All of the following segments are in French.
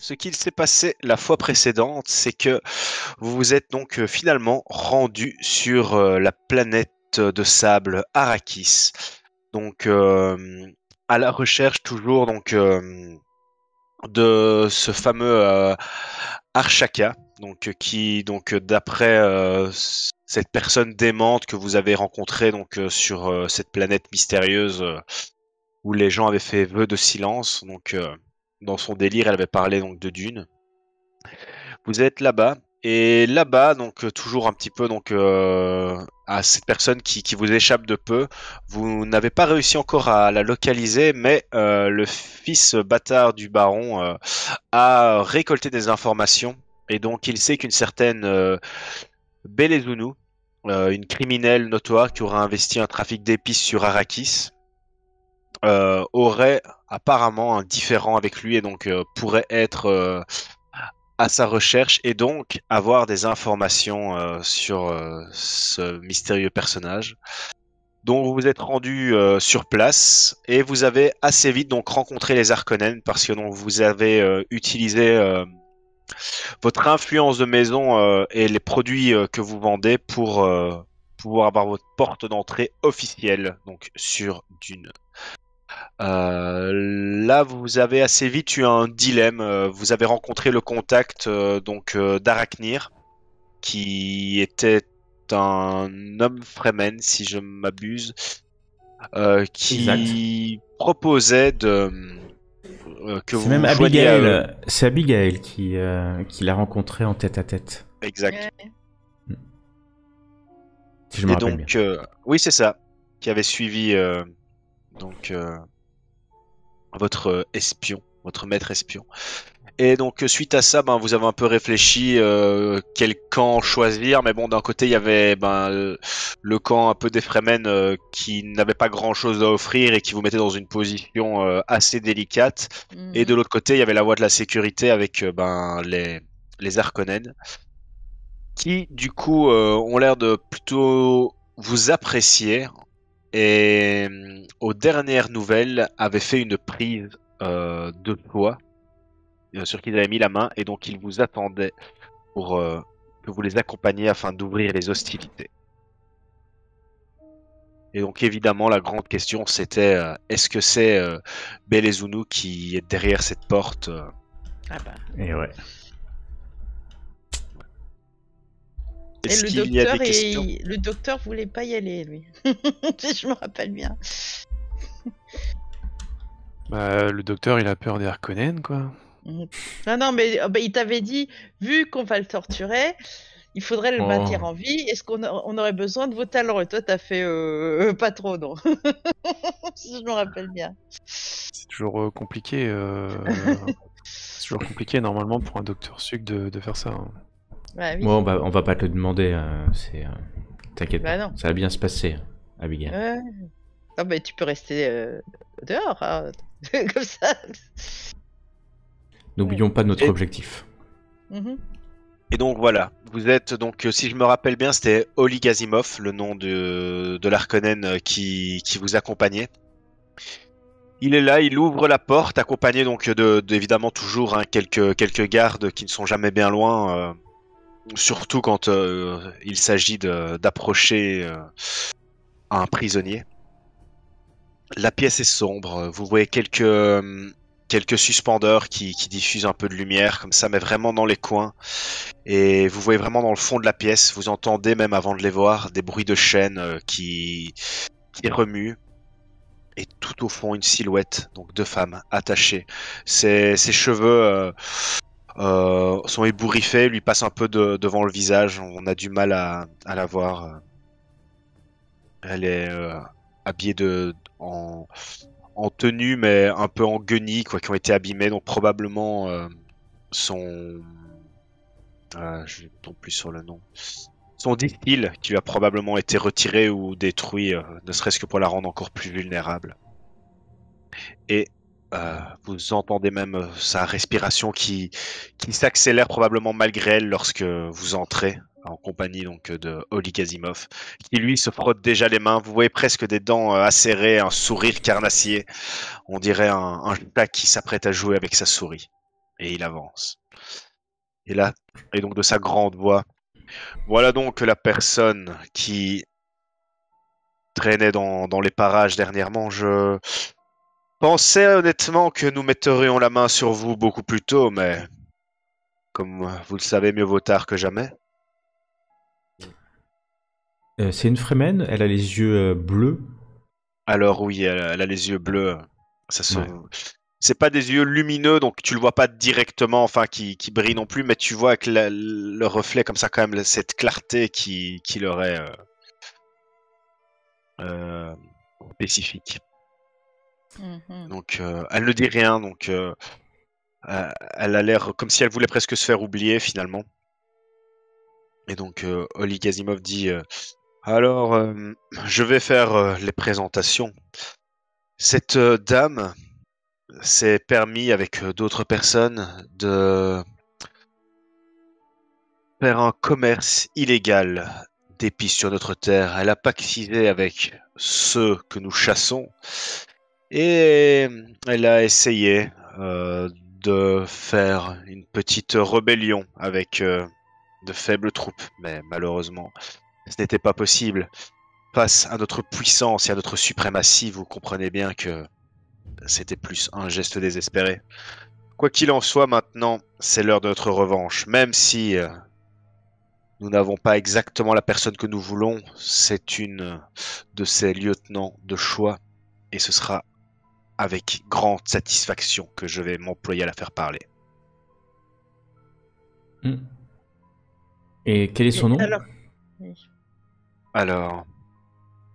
ce qu'il s'est passé la fois précédente, c'est que vous vous êtes donc finalement rendu sur la planète de sable Arrakis. Donc à la recherche toujours donc de ce fameux Archaka, donc qui donc d'après cette personne démente que vous avez rencontrée donc sur cette planète mystérieuse où les gens avaient fait vœu de silence. Donc dans son délire, elle avait parlé donc de Dune. Vous êtes là-bas. Et là-bas, donc toujours un petit peu donc à cette personne qui vous échappe de peu, vous n'avez pas réussi encore à la localiser, mais le fils bâtard du baron a récolté des informations et donc il sait qu'une certaine Belezounou, une criminelle notoire qui aurait investi un trafic d'épices sur Arrakis, aurait apparemment un différend avec lui et donc pourrait être à sa recherche et donc avoir des informations sur ce mystérieux personnage. Donc vous vous êtes rendu sur place et vous avez assez vite donc rencontré les Harkonnen parce que donc vous avez utilisé votre influence de maison et les produits que vous vendez pour pouvoir avoir votre porte d'entrée officielle donc sur Dune. Là, vous avez assez vite eu un dilemme. Vous avez rencontré le contact donc d'Arachnir, qui était un homme Fremen, si je m'abuse, Exact. qui proposait de que C'est vous même vous joigniez à eux. Abigail, c'est Abigail qui l'a rencontré en tête à tête, Exact. Ouais. si je me Et rappelle bien. donc, oui, c'est ça, qui avait suivi donc votre espion, votre maître espion. Et donc suite à ça, ben vous avez un peu réfléchi quel camp choisir, mais bon d'un côté il y avait le camp un peu des Fremen qui n'avait pas grand chose à offrir et qui vous mettait dans une position assez délicate, et de Mhm. l'autre côté il y avait la voie de la sécurité avec les Harkonnen qui du coup ont l'air de plutôt vous apprécier et aux dernières nouvelles avaient fait une prise de poids sur qui ils avaient mis la main et donc ils vous attendaient pour que vous les accompagniez afin d'ouvrir les hostilités. Et donc évidemment la grande question c'était est-ce que c'est Belezounou qui est derrière cette porte Ah bah. Et ouais. Et Est-ce qu'il y a des questions? le docteur voulait pas y aller, lui. Si je me rappelle bien. Bah, le docteur, il a peur des Harkonnen, quoi. Mhm. Non, non, mais bah, il t'avait dit, vu qu'on va le torturer, il faudrait le maintenir Oh. en vie. Est-ce on aurait besoin de vos talents? Et toi, t'as fait pas trop, non. Si je me rappelle bien. C'est toujours compliqué. C'est toujours compliqué, normalement, pour un docteur Suc de faire ça, hein. Bah oui. Bon, on va pas te le demander. T'inquiète Bah pas, non. ça va bien se passer, Abigail. Ouais. Non, mais tu peux rester dehors, hein. Comme ça. N'oublions pas notre Et, objectif. Mhm. et donc voilà, vous êtes donc si je me rappelle bien c'était Oli Gazimov, le nom de l'Harkonnen qui vous accompagnait. Il est là, il ouvre la porte, accompagné donc évidemment toujours hein, quelques gardes qui ne sont jamais bien loin, surtout quand il s'agit d'approcher un prisonnier. La pièce est sombre, vous voyez quelques suspendeurs qui diffusent un peu de lumière comme ça, mais vraiment dans les coins. Et vous voyez vraiment dans le fond de la pièce, vous entendez même avant de les voir des bruits de chaînes qui remuent. Et tout au fond, une silhouette, donc deux femmes attachées. Ses cheveux sont ébouriffés, lui passent un peu devant le visage. On a du mal à la voir. Elle est habillée en tenue, mais un peu en guenilles, quoi, qui ont été abîmées. Donc probablement son... je ne tombe plus sur le nom. Son distil qui lui a probablement été retiré ou détruit, ne serait-ce que pour la rendre encore plus vulnérable. Et vous entendez même sa respiration qui s'accélère probablement malgré elle lorsque vous entrez en compagnie donc de Oli Gazimov, qui lui se frotte déjà les mains. Vous voyez presque des dents acérées, un sourire carnassier. On dirait un chat qui s'apprête à jouer avec sa souris. Et il avance. Et là, et donc de sa grande voix, voilà donc la personne qui traînait dans les parages dernièrement. Je pensais honnêtement que nous metterions la main sur vous beaucoup plus tôt, mais comme vous le savez, mieux vaut tard que jamais. C'est une Fremen, elle a les yeux bleus. Alors oui, elle a les yeux bleus. Ça se... Ouais. C'est pas des yeux lumineux, donc tu le vois pas directement, enfin qui brillent non plus, mais tu vois avec le reflet comme ça quand même cette clarté qui leur est euh, spécifique. Mhm. Donc elle ne dit rien, donc elle a l'air comme si elle voulait presque se faire oublier finalement. Et donc Oli Gazimov dit alors je vais faire les présentations. Cette dame s'est permis avec d'autres personnes de faire un commerce illégal d'épices sur notre terre. Elle a pactisé avec ceux que nous chassons et elle a essayé de faire une petite rébellion avec de faibles troupes, mais malheureusement, ce n'était pas possible. Face à notre puissance et à notre suprématie, vous comprenez bien que c'était plus un geste désespéré. Quoi qu'il en soit, maintenant, c'est l'heure de notre revanche. Même si nous n'avons pas exactement la personne que nous voulons, c'est une de ses lieutenants de choix, et ce sera avec grande satisfaction que je vais m'employer à la faire parler. Hmm. Et quel est son nom? Alors, oui. Alors,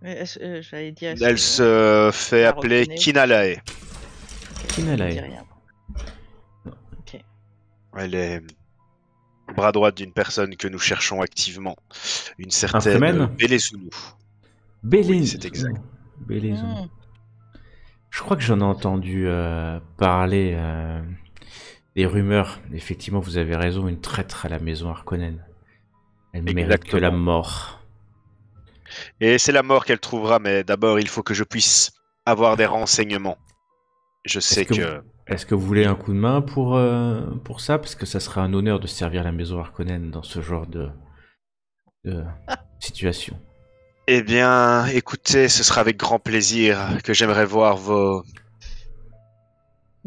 Mais j'allais dire. est-ce elle que se fait la appeler reconnaît Kinalae. Kinalae. on dit rien. Ok. Elle est bras droit d'une personne que nous cherchons activement, une Fremen certaine Belezounou. Oui, c'est exact. Belezounou. Hmm. Je crois que j'en ai entendu parler des rumeurs. Effectivement, vous avez raison, une traître à la maison Harkonnen. Elle mérite que la Exactement. mort. Et c'est la mort qu'elle trouvera, mais d'abord il faut que je puisse avoir des renseignements. Je sais Est-ce que vous voulez un coup de main pour ça? Parce que ça serait un honneur de servir la maison Harkonnen dans ce genre de situation. Eh bien, écoutez, ce sera avec grand plaisir que j'aimerais voir vos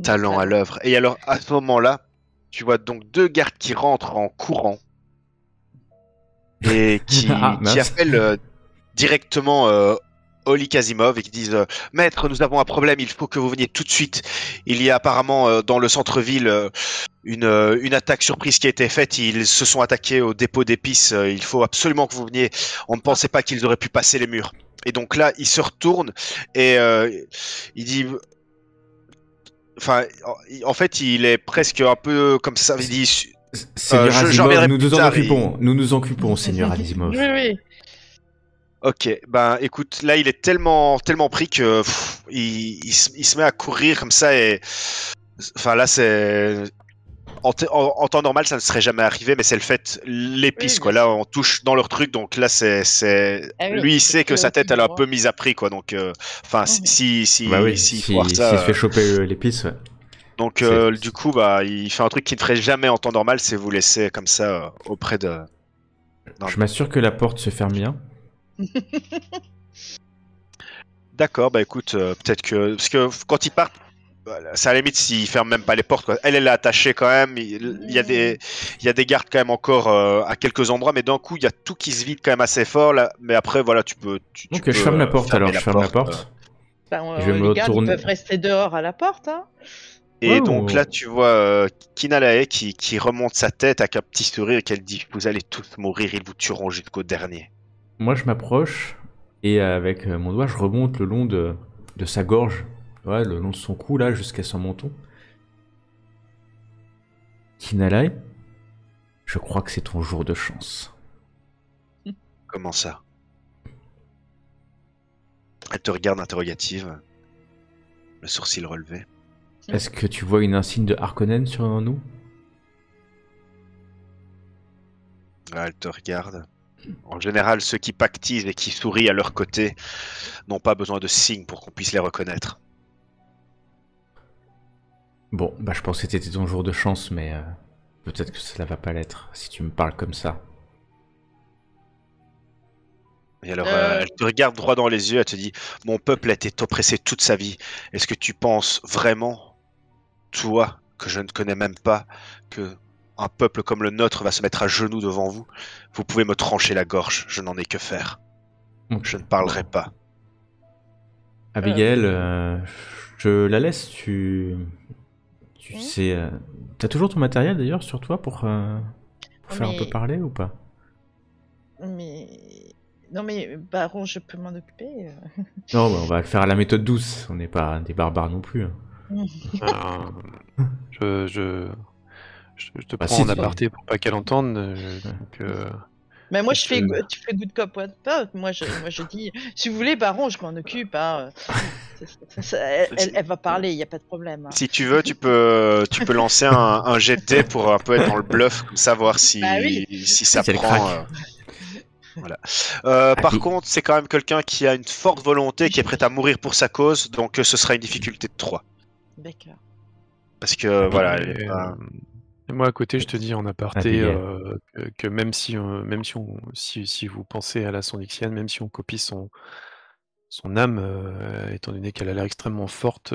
talents à l'œuvre. Et alors, à ce moment-là, tu vois donc deux gardes qui rentrent en courant et Ah, qui mince. appellent directement Oli Kazimov et qui disent Maître, nous avons un problème, il faut que vous veniez tout de suite. Il y a apparemment dans le centre-ville une attaque surprise qui a été faite. Ils se sont attaqués au dépôt d'épices. Il faut absolument que vous veniez. On ne pensait pas qu'ils auraient pu passer les murs. Et donc là, il se retourne et il dit. Enfin, en fait, il est presque un peu comme ça. Il dit Seigneur j'en Asimov, reviendrai nous plus nous en tard, occupons. Nous nous occupons, Seigneur Asimov. Oui, oui. Ok, ben écoute, là il est tellement pris que il se met à courir comme ça et enfin là c'est en temps normal ça ne serait jamais arrivé, mais c'est le fait l'épice Oui, quoi. bien Là sûr. on touche dans leur truc, donc là Ah oui, lui il c'est sait que sa tête elle est un préoccupant. peu mise à prix quoi. Donc enfin Mhm. Bah oui, s'il foire s'il ça, se fait choper l'épice, ouais. donc du coup bah il fait un truc qu'il ne ferait jamais en temps normal, c'est vous laisser comme ça auprès de. Je m'assure que la porte se ferme bien. D'accord, bah écoute, peut-être que. Parce que quand ils partent, c'est à la limite s'ils ferment même pas les portes, quoi. Elle est attachée quand même. Il y a des gardes quand même encore à quelques endroits, mais d'un coup, il y a tout qui se vide quand même assez fort, là. Mais après, voilà, tu peux. Donc peux, je ferme la porte fermer alors, je ferme la porte. Enfin, Je vais me les gardes ils retourner. peuvent rester dehors à la porte. Hein. Et Ouais, donc là, tu vois Kinalae qui remonte sa tête avec un petit sourire et qu'elle dit Vous allez tous mourir, ils vous tueront jusqu'au dernier. Moi, je m'approche et avec mon doigt, je remonte le long de sa gorge, ouais, le long de son cou, là, jusqu'à son menton. Kinalae, je crois que c'est ton jour de chance. Comment ça? Elle te regarde interrogative, le sourcil relevé. Est-ce que tu vois une insigne de Harkonnen sur nous? Elle te regarde. En général, ceux qui pactisent et qui sourient à leur côté n'ont pas besoin de signes pour qu'on puisse les reconnaître. Bon, bah je pensais que c'était ton jour de chance, mais peut-être que cela va pas l'être, si tu me parles comme ça. Et alors, Euh, elle te regarde droit dans les yeux, elle te dit, mon peuple a été oppressé toute sa vie. Est-ce que tu penses vraiment, toi, que je ne connais même pas, que un peuple comme le nôtre va se mettre à genoux devant vous? Vous pouvez me trancher la gorge, je n'en ai que faire. Ok. Je ne parlerai pas. Abigail, je la laisse, tu Hmm. sais... T'as toujours ton matériel d'ailleurs sur toi pour faire un peu Mais, parler ou pas? mais, non mais Baron, je peux m'en occuper. Non, bah, on va le faire à la méthode douce, on n'est pas des barbares non plus. Hein. Euh, je te Bah prends si, en aparté pour pas qu'elle entende. Ouais. Donc, Mais moi, je te... tu fais good cop, bad cop. Moi, je dis, si vous voulez, Baron, je m'en occupe. Hein. Elle va parler, il n'y a pas de problème. Hein. Si tu veux, tu peux lancer un jet de dés pour un peu être dans le bluff, comme ça, voir Bah oui. si ça Si elle prend. craque. Voilà. Ah, Par puis- contre, c'est quand même quelqu'un qui a une forte volonté, qui est prêt à mourir pour sa cause, donc ce sera une difficulté de 3. D'accord. Parce que voilà, elle est Et, pas- et moi à côté, je te dis en aparté Abigail. que même si si vous pensez à la Sondixienne, même si on copie son âme, étant donné qu'elle a l'air extrêmement forte,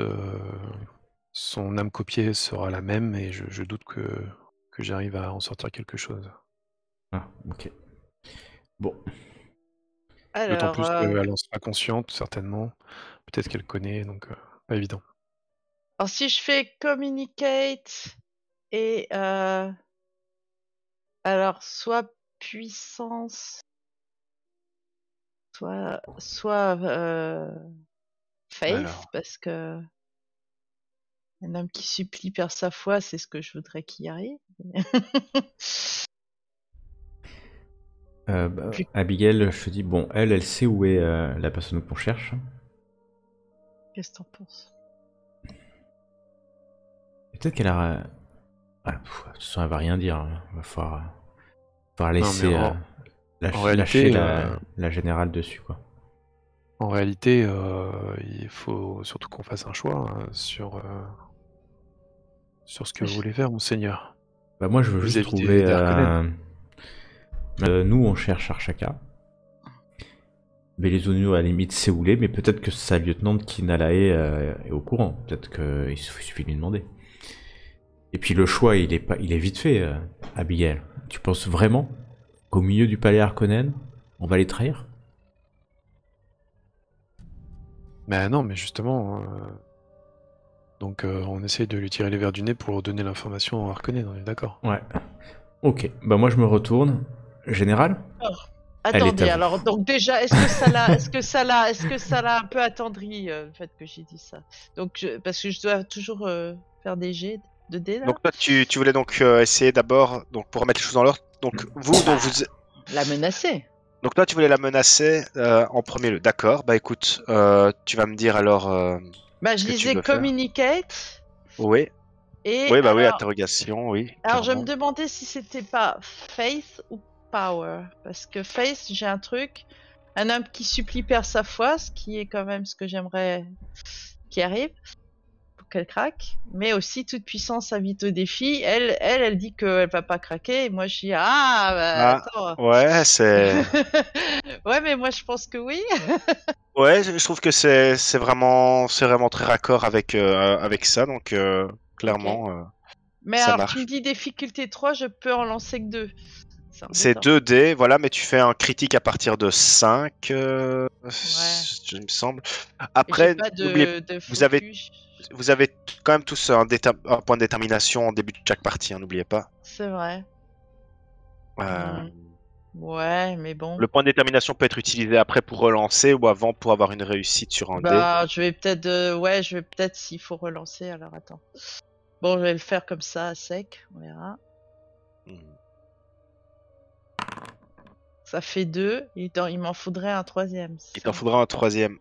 son âme copiée sera la même et je doute que j'arrive à en sortir quelque chose. Ah, ok. Bon, D'autant Alors, plus qu'elle en sera consciente, certainement. Peut-être qu'elle connaît, donc pas évident. alors, si je fais communicate et alors soit puissance, soit faith, Alors. parce que un homme qui supplie perd sa foi, c'est ce que je voudrais qu'il y arrive. bah, Vu- Abigail, je te dis, bon, elle sait où est la personne qu'on cherche. Qu'est-ce que t'en penses? Et peut-être qu'elle a... Ah, de toute façon, elle va rien dire. Hein. Va falloir Non, laisser mais en lâcher réalité, la générale dessus, quoi. en réalité, il faut surtout qu'on fasse un choix sur ce que vous voulez faire, monseigneur. Bah moi, je veux juste Vis-à-vis trouver... des Harkonnen. nous, on cherche Archaka. Belizonio, à la limite, sait où il est, mais peut-être que sa lieutenante Kinalae est au courant. Peut-être qu'il suffit de lui demander. Et puis le choix, il est vite fait, Abigail. Tu penses vraiment qu'au milieu du palais Harkonnen, on va les trahir? Mais non, mais justement, donc on essaye de lui tirer les verres du nez pour donner l'information à Harkonnen, on est d'accord. Ouais. Ok, bah moi je me retourne. Général? Elle est à Attendez, vous. alors donc déjà, est-ce que ça l'a un peu attendri le fait que j'ai dit ça? Donc parce que je dois toujours faire des jets de dés là. Donc toi, tu voulais donc essayer d'abord, donc pour remettre les choses dans l'ordre. Donc La menacer. donc toi, tu voulais la menacer en premier lieu. D'accord. Bah écoute, tu vas me dire alors. Bah Ce je que tu disais veux faire. communicate Oui. et Oui, bah oui, alors, interrogation, oui. alors je me clairement. demandais si c'était pas faith ou power parce que faith j'ai un truc, un homme qui supplie perd sa foi, ce qui est quand même ce que j'aimerais qui arrive. Qu'elle craque, mais aussi toute puissance invite au défi. Elle dit qu'elle va pas craquer. Et moi, je dis Ah, attends. ouais, c'est. Ouais, mais moi, je pense que oui. Ouais, je trouve que c'est vraiment très raccord avec ça, donc clairement Mais ça alors, tu me marche. dis difficulté 3, je peux en lancer que 2. C'est C'est embêtant. 2 dés, voilà, mais tu fais un critique à partir de 5, il me semble. Et j'ai Après, pas n'oubliez, de vous avez focus. vous avez quand même tous un point de détermination en début de chaque partie, hein, n'oubliez pas. C'est vrai. Euh, Ouais, mais bon. Le point de détermination peut être utilisé après pour relancer ou avant pour avoir une réussite sur un dé. Bah, je vais peut-être, s'il faut relancer. Alors, attends. Bon, je vais le faire comme ça, à sec. On verra. Hmm. Ça fait 2. Il m'en faudrait un troisième. Il t'en faudra un troisième.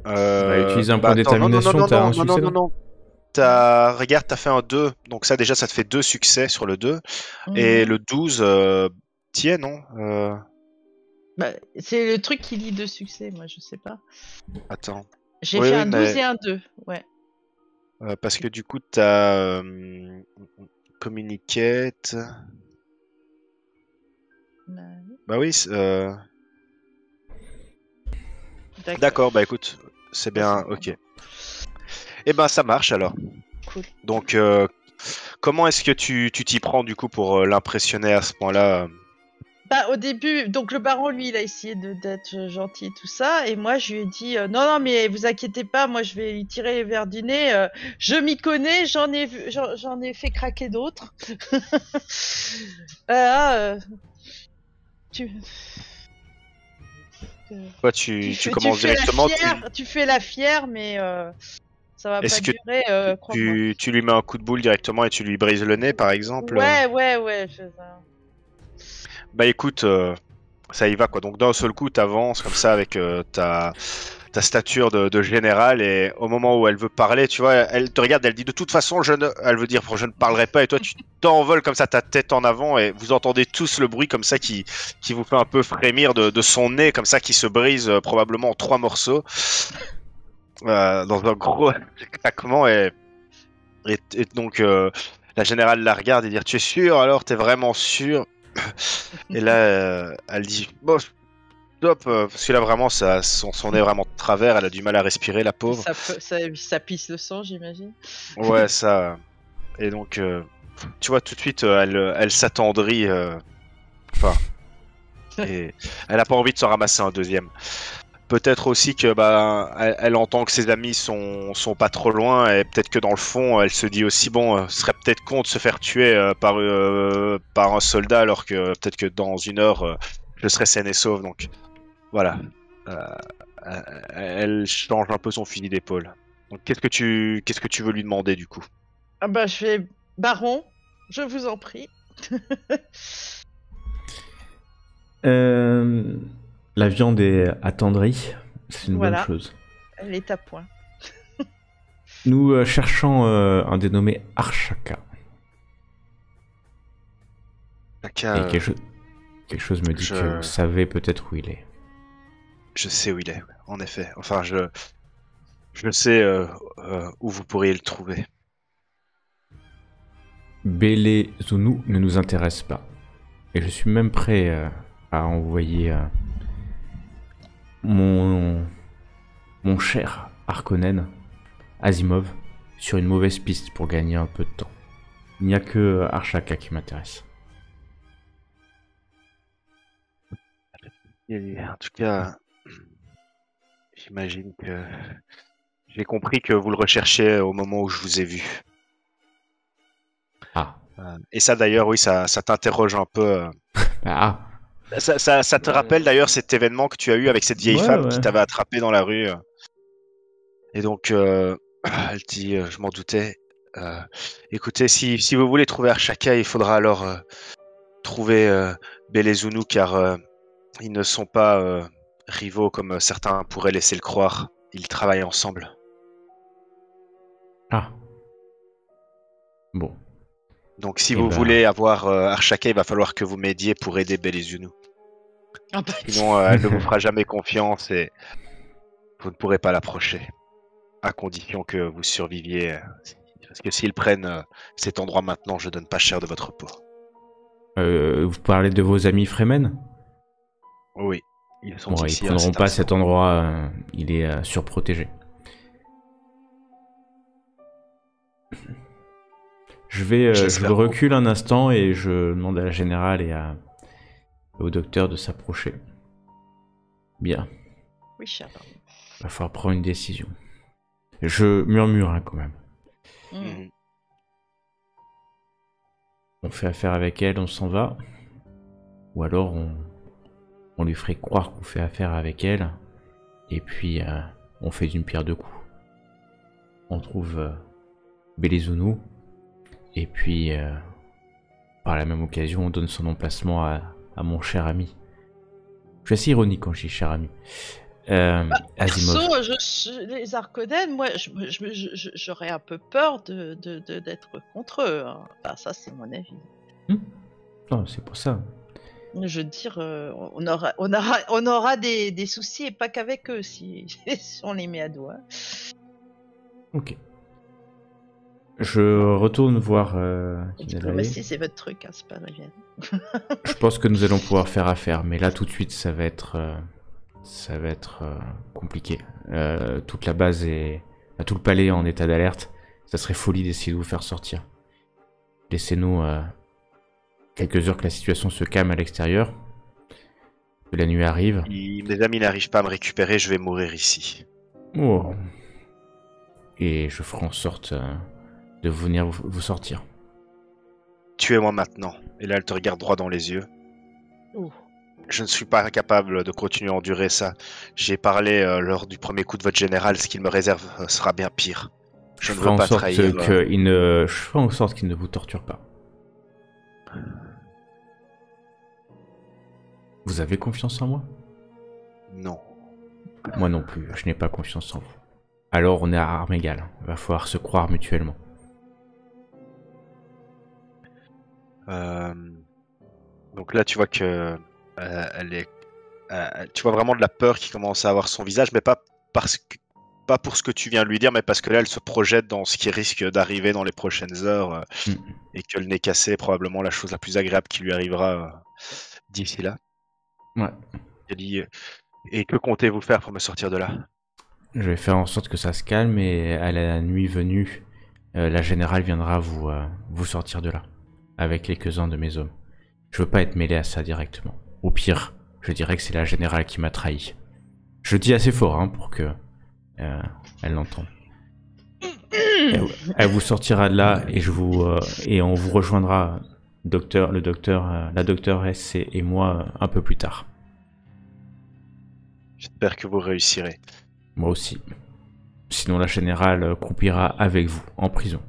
Bah, utiliser un point de attends, détermination, t'as un succès, non. Regarde, t'as fait un 2. Donc ça, déjà, ça te fait 2 succès sur le 2. Et Mhm. le 12, t'y es, non Bah, c'est le truc qui lit de succès, moi, je sais pas. Attends. J'ai Oui, fait oui, un 12 mais... et un 2. Ouais. Parce que du coup, t'as Communicate. Bah oui. D'accord, bah écoute, c'est bien, ok. Eh ben ça marche alors. Cool. Donc, comment est-ce que tu t'y prends du coup pour l'impressionner à ce point-là? Bah, au début, donc le baron, lui, il a essayé d'être gentil et tout ça, et moi, je lui ai dit, non, non, mais vous inquiétez pas, moi, je vais lui tirer les verres du nez, je m'y connais, j'en ai fait craquer d'autres. Tu... Toi, tu commences fais directement. la fière, tu fais la fière, mais ça va Est-ce pas que durer, crois-moi. tu lui mets un coup de boule directement et tu lui brises le nez, par exemple? Ouais, je fais ça. Bah écoute, ça y va quoi. Donc d'un seul coup, t'avances comme ça avec ta stature de général et au moment où elle veut parler, tu vois, elle te regarde, elle dit de toute façon, elle veut dire je ne parlerai pas et toi tu t'envoles comme ça ta tête en avant et vous entendez tous le bruit comme ça qui vous fait un peu frémir de son nez comme ça qui se brise probablement en 3 morceaux dans un gros craquement et donc la générale la regarde et dit tu es sûr alors t'es vraiment sûr et là elle dit bon stop, parce que là vraiment son nez est vraiment de travers, elle a du mal à respirer la pauvre. Ça pisse le sang, j'imagine. Ouais ça. Et donc tu vois tout de suite elle s'attendrit. Enfin. Et elle a pas envie de s'en ramasser un deuxième. Peut-être aussi que bah elle entend que ses amis sont pas trop loin et peut-être que dans le fond elle se dit aussi bon ce serait peut-être con de se faire tuer par un soldat alors que peut-être que dans 1 heure je serai saine et sauve donc voilà. Elle change un peu son fusil d'épaule. Donc qu'est-ce que tu veux lui demander du coup? Ah bah, je vais... Baron, je vous en prie. La viande est attendrie, c'est une Voilà. bonne chose. Elle est à point. Nous cherchons un dénommé Arshaka. Et quelque chose me dit que vous savez peut-être où il est. Je sais où il est, en effet. Enfin, je sais où vous pourriez le trouver. Bélé Zounou ne nous intéresse pas. Et je suis même prêt à envoyer mon cher Harkonnen, Asimov, sur une mauvaise piste pour gagner un peu de temps. Il n'y a que Arshaka qui m'intéresse. En tout cas, j'imagine que j'ai compris que vous le recherchiez au moment où je vous ai vu. Ah. Et ça d'ailleurs, oui, ça t'interroge un peu. Ah. Ça te rappelle d'ailleurs cet événement que tu as eu avec cette vieille femme qui t'avait attrapé dans la rue. Et donc, elle dit, je m'en doutais. Écoutez, si vous voulez trouver Arshaka, il faudra alors trouver Bélé Zounou, car ils ne sont pas rivaux comme certains pourraient laisser le croire. Ils travaillent ensemble. Ah. Bon. Donc si vous voulez avoir Arshaka, il va falloir que vous m'aidiez pour aider Bélé Zounou. Ah bah... Sinon, elle ne vous fera jamais confiance et vous ne pourrez pas l'approcher. À condition que vous surviviez. Parce que s'ils prennent cet endroit maintenant, je donne pas cher de votre peau. Vous parlez de vos amis Fremen? Oui, ils sont bon, ici. Ils prendront pas cet endroit, il est surprotégé. Je le recule un instant et je demande à la générale et au docteur de s'approcher. Bien. Oui, cher. Il va falloir prendre une décision. Je murmure quand même. Mmh. On fait affaire avec elle, on s'en va. Ou alors on lui ferait croire qu'on fait affaire avec elle. Et puis on fait d'une pierre deux coups. On trouve Bélé Zounou. Et puis par la même occasion on donne son emplacement à mon cher ami. Je suis assez ironique quand je dis cher ami. Asimov. Perso, les Harkonnen, moi, j'aurais un peu peur d'être contre eux. Hein. Enfin, ça, c'est mon avis. Non, c'est pour ça. Je veux dire, on aura des soucis et pas qu'avec eux si on les met à dos. Hein. Ok. Je retourne voir La Kinalae. diplomatie, c'est votre truc, hein, c'est pas la mienne. Je pense que nous allons pouvoir faire affaire, mais là tout de suite ça va être compliqué. Toute la base est, tout le palais est en état d'alerte. Ça serait folie d'essayer de vous faire sortir. Laissez-nous quelques heures que la situation se calme à l'extérieur, que la nuit arrive. Si mes amis n'arrivent pas à me récupérer, je vais mourir ici. Oh. Et je ferai en sorte de venir vous sortir. Tuez-moi maintenant. Et là, elle te regarde droit dans les yeux. Ouh. Je ne suis pas capable de continuer à endurer ça. J'ai parlé lors du premier coup de votre général. Ce qu'il me réserve sera bien pire. Je ne ferai veux en pas sorte trahir. je ferai en sorte qu'il ne vous torture pas. Vous avez confiance en moi? Non. Moi non plus, je n'ai pas confiance en vous. Alors on est à armes égales, il va falloir se croire mutuellement. Donc là, tu vois que tu vois vraiment de la peur qui commence à avoir son visage, mais pas pour ce que tu viens de lui dire, mais parce que là, elle se projette dans ce qui risque d'arriver dans les prochaines heures et que le nez cassé est probablement la chose la plus agréable qui lui arrivera d'ici là. Ouais. Elle dit et que comptez-vous faire pour me sortir de là? Je vais faire en sorte que ça se calme et à la nuit venue, la générale viendra vous sortir de là, avec quelques-uns de mes hommes. Je veux pas être mêlé à ça directement. Au pire, je dirais que c'est la générale qui m'a trahi. Je le dis assez fort pour que elle l'entende. Elle vous sortira de là et on vous rejoindra, la docteuresse et moi un peu plus tard. J'espère que vous réussirez. Moi aussi. Sinon la générale croupira avec vous en prison.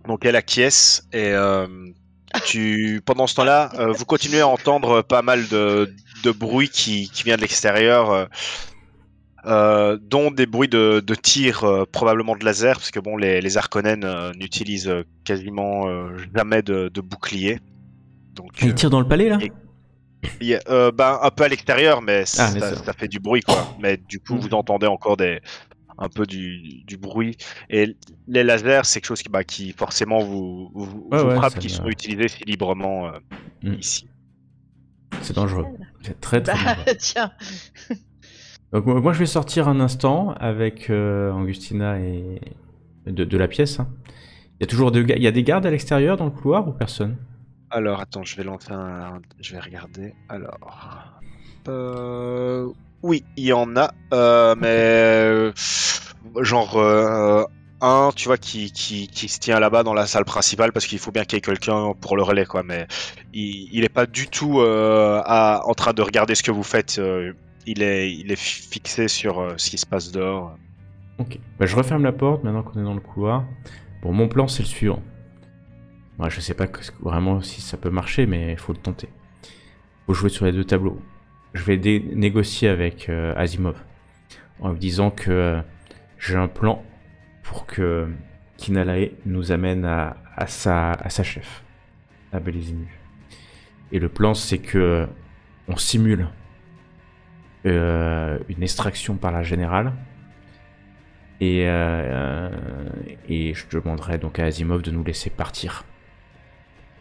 Donc elle acquiesce et pendant ce temps-là, vous continuez à entendre pas mal de bruit qui vient de l'extérieur, dont des bruits de tirs, probablement de laser, parce que bon, les Harkonnen n'utilisent quasiment jamais de bouclier. Donc, Ils tirent dans le palais là? un peu à l'extérieur, mais ça fait du bruit quoi. Mais du coup, vous entendez encore un peu du bruit. Et les lasers, c'est quelque chose qui forcément vous frappe, qui sont utilisés si librement ici. C'est dangereux. C'est très dangereux. Tiens. Donc moi je vais sortir un instant avec Angustina et de la pièce. Il y a toujours il y a des gardes à l'extérieur dans le couloir ou personne? Alors attends, je vais lancer je vais regarder. Alors, oui, il y en a, mais genre un, tu vois, qui se tient là-bas dans la salle principale parce qu'il faut bien qu'il y ait quelqu'un pour le relais, quoi. Mais il est pas du tout en train de regarder ce que vous faites. Il est fixé sur ce qui se passe dehors. Ok. Bah, je referme la porte maintenant qu'on est dans le couloir. Bon, mon plan c'est le suivant. Moi, je sais pas vraiment si ça peut marcher, mais il faut le tenter. Faut jouer sur les deux tableaux. Je vais négocier avec Asimov en lui disant que j'ai un plan pour que Kinalae nous amène à sa chef, à Bélizinu. Et le plan, c'est que on simule une extraction par la générale. Et je demanderai donc à Asimov de nous laisser partir.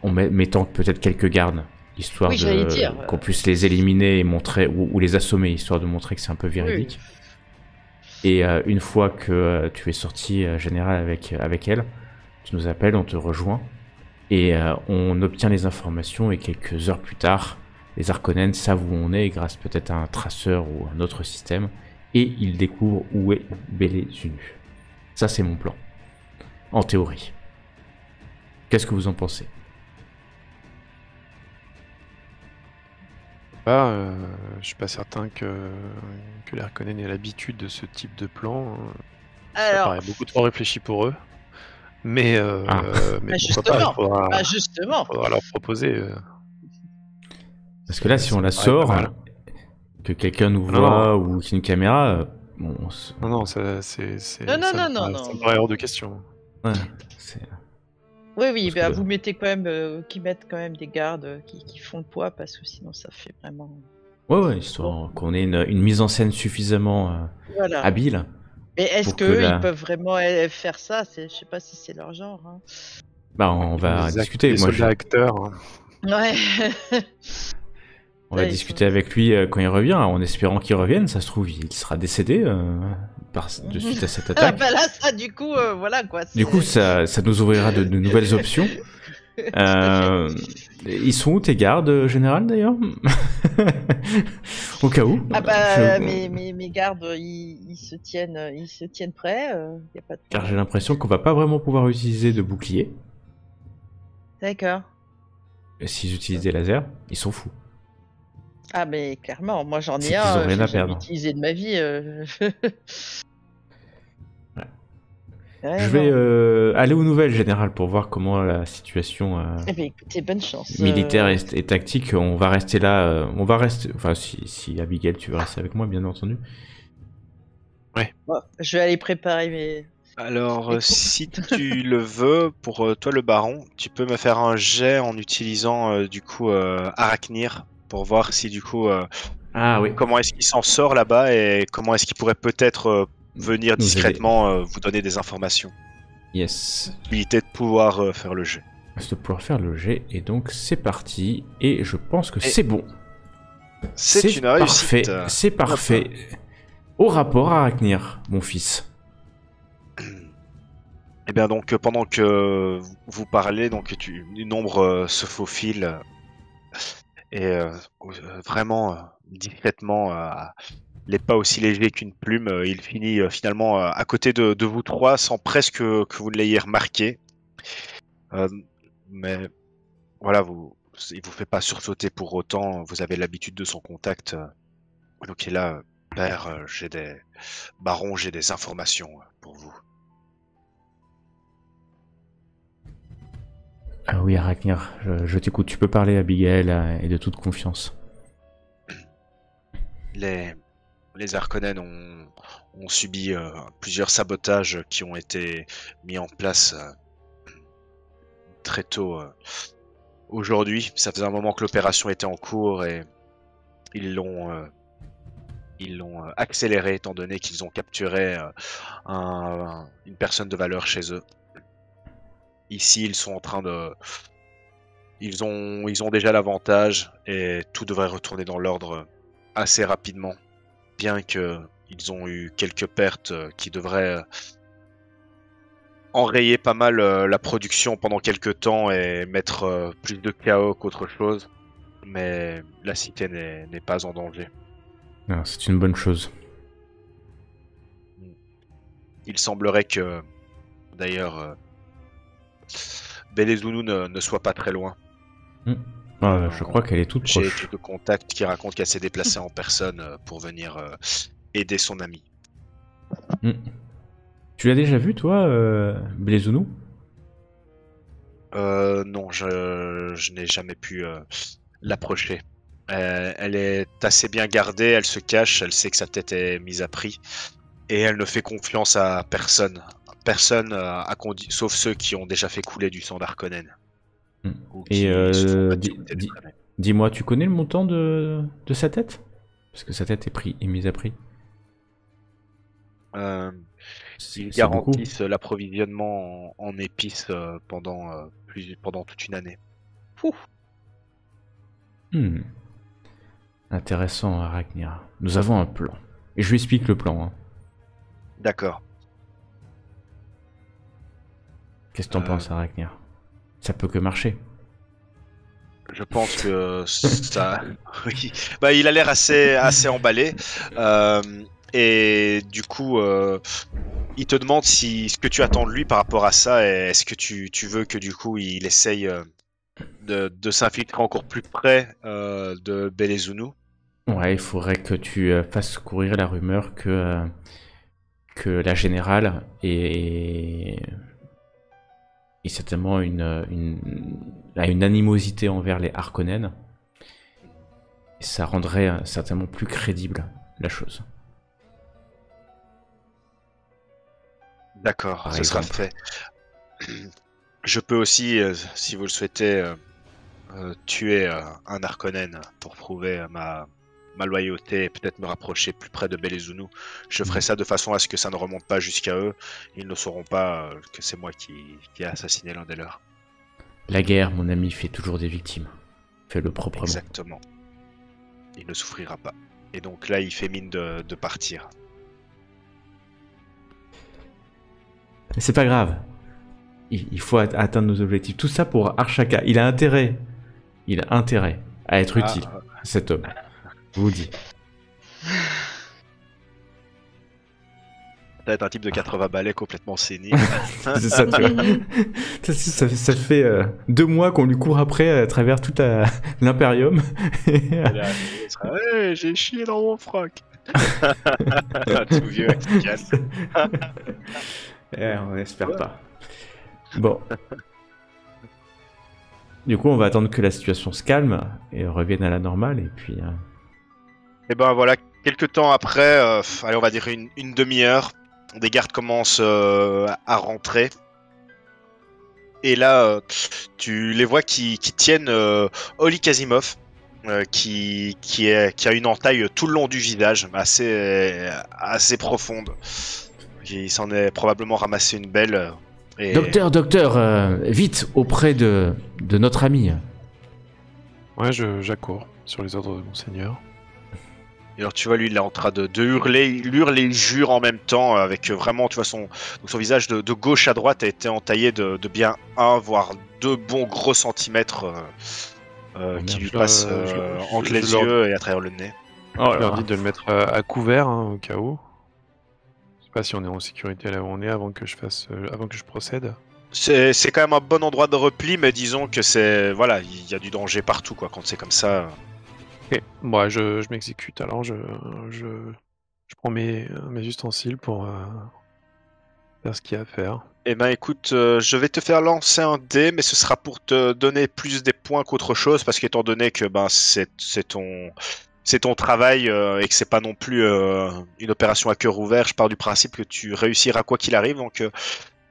En mettant peut-être quelques gardes, histoire qu'on puisse les éliminer et montrer, ou les assommer, histoire de montrer que c'est un peu véridique. Oui. Et une fois que tu es sorti, général, avec elle, tu nous appelles, on te rejoint, et on obtient les informations, et quelques heures plus tard, les Harkonnen savent où on est, grâce peut-être à un traceur ou un autre système, et ils découvrent où est Bélizinu. Ça, c'est mon plan, en théorie. Qu'est-ce que vous en pensez? Je suis pas certain que les Harkonnen aient l'habitude de ce type de plan. Ça paraît beaucoup trop réfléchi pour eux. Mais justement, pourquoi pas, il faudra leur proposer. Parce que là, si on la sort, que quelqu'un nous voit ou qu'il y a une caméra, non, ça me paraît hors de question. Ouais, Oui, bah, vous mettez quand même, qui mettent quand même des gardes qui font le poids, parce que sinon ça fait vraiment. Ouais, histoire qu'on ait une mise en scène suffisamment habile. Mais est-ce Pour que que eux, la- ils peuvent vraiment faire ça? Je sais pas si c'est leur genre. Hein. Bah, on va Les discuter. les Moi, soldats acteurs. Hein. Ouais. on va Là, ils discuter sont- avec lui quand il revient, en espérant qu'il revienne. Ça se trouve, il sera décédé de suite à cette Ah attaque. bah là, ça, du coup, voilà quoi. Du coup, c'est- ça nous ouvrira de nouvelles options. Tout à fait. Ils sont où tes gardes, général, d'ailleurs? Au cas où. Ah bah, Je- mes gardes, ils se tiennent prêts. Y a pas de Car j'ai problème. l'impression qu'on va pas vraiment pouvoir utiliser de bouclier. D'accord. Et s'ils utilisent des lasers, ils sont fous. Ah mais clairement, moi j'en C'est ai qu'ils ont un, rien j'ai à jamais perdre. utilisé de ma vie. Ouais. Ouais, Je vais non. aller aux nouvelles, général, pour voir comment la situation Eh ben, écoutez, bonne chance. militaire et tactique. On va rester là. On va rester. Enfin, si Abigail, tu veux rester avec moi, bien entendu. Bon, je vais aller préparer mes. Alors, Les cours. si tu le veux, pour toi le baron, tu peux me faire un jet en utilisant du coup Arachnir pour voir si du coup Ah oui. comment est-ce qu'il s'en sort là-bas et comment est-ce qu'il pourrait peut-être venir Nous aider. discrètement vous donner des informations. Yes. Possibilité de pouvoir faire le jet. De pouvoir faire le jet. Et donc, c'est parti. Et je pense que c'est bon. C'est une réussite. Parfait. C'est parfait. Au rapport, Arachnir, mon fils. Et bien donc pendant que vous parlez, donc une ombre se faufile et vraiment discrètement, les pas aussi légers qu'une plume, il finit finalement à côté de vous trois sans presque que vous ne l'ayez remarqué. Mais voilà, il vous fait pas sursauter pour autant, vous avez l'habitude de son contact. Donc il est là, père, Baron, j'ai des informations pour vous. Ah oui, Arachnir, je t'écoute. Tu peux parler, Abigail, et de toute confiance. Les Harkonnen ont subi plusieurs sabotages qui ont été mis en place très tôt aujourd'hui. Ça faisait un moment que l'opération était en cours et ils l'ont accéléré étant donné qu'ils ont capturé une personne de valeur chez eux. Ici, ils sont en train de... Ils ont déjà l'avantage et tout devrait retourner dans l'ordre assez rapidement. Bien qu'ils ont eu quelques pertes qui devraient enrayer pas mal la production pendant quelques temps et mettre plus de chaos qu'autre chose. Mais la cité n'est pas en danger. Non, c'est une bonne chose. Il semblerait que, d'ailleurs, Belezunu ne soit pas très loin. Je crois qu'elle est toute J'ai proche. quelques contacts qui racontent qu'elle s'est déplacée en personne pour venir aider son ami. Tu l'as déjà vu, toi, Belezunu? Non, je n'ai jamais pu l'approcher. Elle est assez bien gardée, elle se cache, elle sait que sa tête est mise à prix. Et elle ne fait confiance à personne. Personne, sauf ceux qui ont déjà fait couler du sang d'Harkonnen. Ou qui Et se sont battus côté des Fremen. dis-moi, tu connais le montant de sa tête? Parce que sa tête est mise à prix. Ils C'est beaucoup. garantissent l'approvisionnement en épices pendant toute une année. Intéressant, Arachnir. Nous avons un plan. Et je lui explique le plan. Hein. D'accord. Qu'est-ce que t'en penses, Arachnir? Ça peut que marcher. Je pense que ça... Oui. Bah, il a l'air assez emballé. Et du coup, il te demande ce que tu attends de lui par rapport à ça. Et est-ce que tu veux que du coup il essaye de s'infiltrer encore plus près de Belezunu? Ouais, il faudrait que tu fasses courir la rumeur que la générale est certainement a une animosité envers les Harkonnen. Et ça rendrait certainement plus crédible la chose. D'accord, Par ce sera exemple. fait. Je peux aussi, si vous le souhaitez, tuer un Harkonnen pour prouver ma ma loyauté et peut-être me rapprocher plus près de Belezunu, je ferai ça de façon à ce que ça ne remonte pas jusqu'à eux. Ils ne sauront pas que c'est moi qui ai assassiné l'un des leurs. La guerre, mon ami, fait toujours des victimes. Fais-le proprement. Exactement. Il ne souffrira pas. Et donc là, il fait mine de partir. Mais c'est pas grave. Il faut atteindre nos objectifs. Tout ça pour Archaka. Il a intérêt à être utile, cet homme. Je vous le dis. Peut-être un type de 80 balais complètement sénile. C'est ça, tu vois. Ça fait 2 mois qu'on lui court après à travers tout l'Imperium. Ouais, j'ai chié dans mon froc. Tout vieux, avec ses cannes. On espère pas. Bon. Du coup, on va attendre que la situation se calme et revienne à la normale, et puis... Et ben voilà, quelques temps après, allez, on va dire une demi-heure, des gardes commencent à rentrer. Et là, tu les vois qui tiennent Oli Kazimov, qui a une entaille tout le long du visage, assez profonde. Il s'en est probablement ramassé une belle. Et... Docteur, vite, auprès de notre ami. Ouais, j'accours sur les ordres de Monseigneur. Et alors tu vois, lui, il est en train de hurler, il hurle et il jure en même temps, avec vraiment, tu vois, son visage de gauche à droite a été entaillé de bien 1, voire 2 bons gros centimètres qui lui passent entre les yeux et à travers le nez. Je leur dis de le mettre à couvert, hein, au cas où. Je sais pas si on est en sécurité là où on est avant que je procède. C'est quand même un bon endroit de repli, mais disons que c'est... Voilà, il y a du danger partout, quoi, quand c'est comme ça. Ok, bon, je m'exécute, alors je prends mes ustensiles pour faire ce qu'il y a à faire. Eh ben écoute, je vais te faire lancer un dé, mais ce sera pour te donner plus des points qu'autre chose, parce qu'étant donné que c'est ton travail et que c'est pas non plus une opération à cœur ouvert, je pars du principe que tu réussiras quoi qu'il arrive, donc...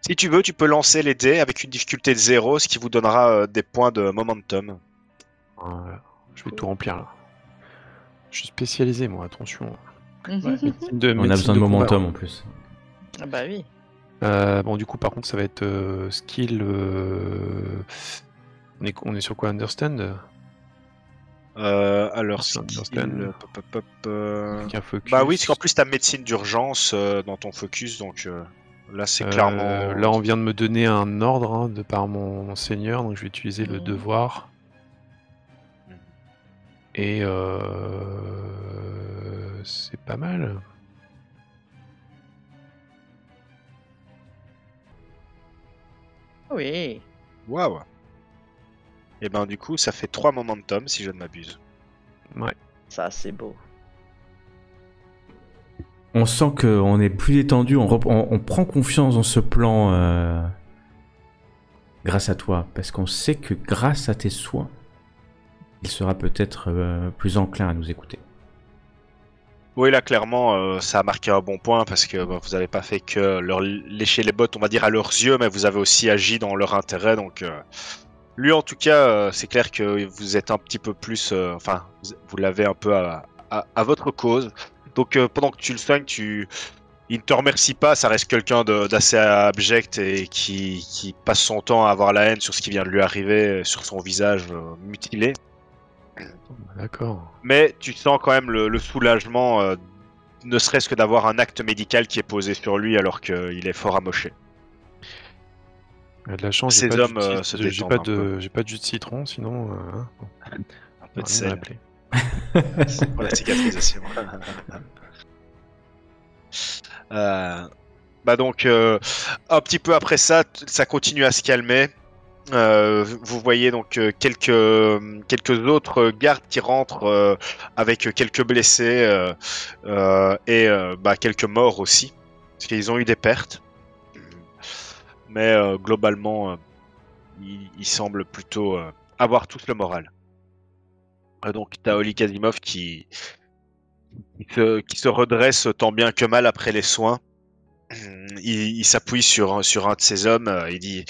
Si tu veux, tu peux lancer les dés avec une difficulté de 0, ce qui vous donnera des points de momentum. Voilà. Je vais tout remplir là. Je suis spécialisé, moi, attention. On a besoin de momentum en plus. Ah bah oui. Bon, du coup, par contre, ça va être skill. On est sur quoi, understand? Alors, understand. Focus. Bah oui, parce qu'en plus, t'as médecine d'urgence dans ton focus, donc... Là, c'est clairement... Là, on vient de me donner un ordre hein, de par mon seigneur, donc je vais utiliser le devoir. Et c'est pas mal. Oui. Waouh. Et ben du coup, ça fait 3 momentum, si je ne m'abuse. Ouais. Ça, c'est beau. On sent qu'on est plus détendu, on prend confiance dans ce plan grâce à toi, parce qu'on sait que grâce à tes soins, il sera peut-être plus enclin à nous écouter. Oui, là, clairement, ça a marqué un bon point, parce que vous n'avez pas fait que leur lécher les bottes, on va dire, à leurs yeux, mais vous avez aussi agi dans leur intérêt, donc... Lui, en tout cas, c'est clair que vous êtes un petit peu plus... Enfin, vous l'avez un peu à votre cause. Donc pendant que tu le soignes, il ne te remercie pas, ça reste quelqu'un d'assez abject et qui passe son temps à avoir la haine sur ce qui vient de lui arriver, sur son visage mutilé. D'accord. Mais tu sens quand même le soulagement, ne serait-ce que d'avoir un acte médical qui est posé sur lui alors qu'il est fort amoché. Il y a de la chance, Ces hommes se j'ai détendent pas un de jus de citron, sinon... un peu de sel. Appeler. C'est pour la cicatrisation. Bah donc, un petit peu après ça, ça continue à se calmer. Vous voyez donc quelques autres gardes qui rentrent avec quelques blessés et quelques morts aussi, parce qu'ils ont eu des pertes. Mais globalement, ils semblent plutôt avoir tous le moral. Donc t'as Oli Kazimov qui se redresse tant bien que mal après les soins. Il s'appuie sur un de ses hommes, il dit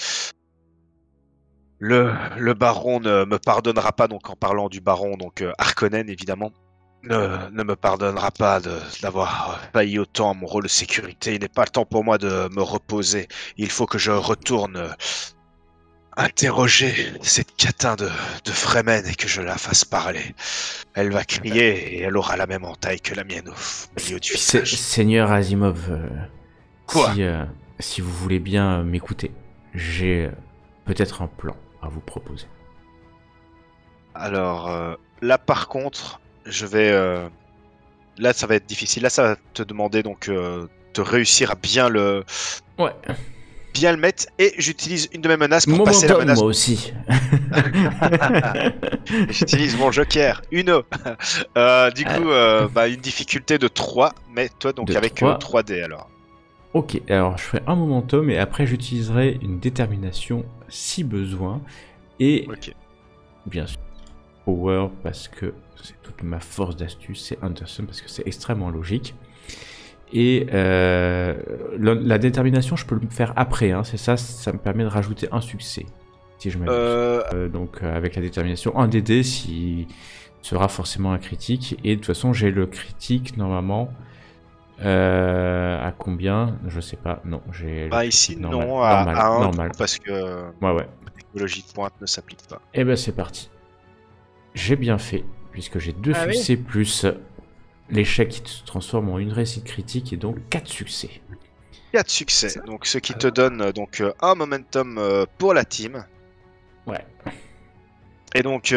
le baron ne me pardonnera pas, donc en parlant du baron, donc Harkonnen évidemment. ne me pardonnera pas d'avoir failli autant à mon rôle de sécurité. Il n'est pas le temps pour moi de me reposer. Il faut que je retourne interroger cette catin de Fremen et que je la fasse parler. Elle va crier et elle aura la même entaille que la mienne au milieu du visage. Seigneur Asimov, Quoi si vous voulez bien m'écouter, j'ai peut-être un plan à vous proposer. Alors, là par contre, je vais... là, ça va être difficile. Là, ça va te demander donc de réussir à bien le mettre. Et j'utilise une de mes menaces pour passer la menace. Moi aussi. J'utilise mon joker, Uno. Du coup, une difficulté de 3, mais toi donc De avec 3. 3D alors. Ok, alors je ferai un momentum et après j'utiliserai une détermination si besoin. Et Ok. bien sûr, Power parce que c'est toute ma force d'astuce, c'est Anderson parce que c'est extrêmement logique. Et la détermination, je peux le faire après, hein, c'est ça, ça me permet de rajouter un succès. Si je m'abuse. Donc avec la détermination, un DD sera forcément un critique. Et de toute façon, j'ai le critique normalement. À combien? Je sais pas. Non, j'ai. Ici, normal. non, à 1, normal. parce que Ouais. la technologie de pointe ne s'applique pas. Et ben c'est parti. J'ai bien fait, puisque j'ai 2 Ah succès plus l'échec qui se transforme en une réussite critique et donc 4 succès. 4 succès, donc ce qui te donne donc un momentum pour la team. Ouais. Et donc,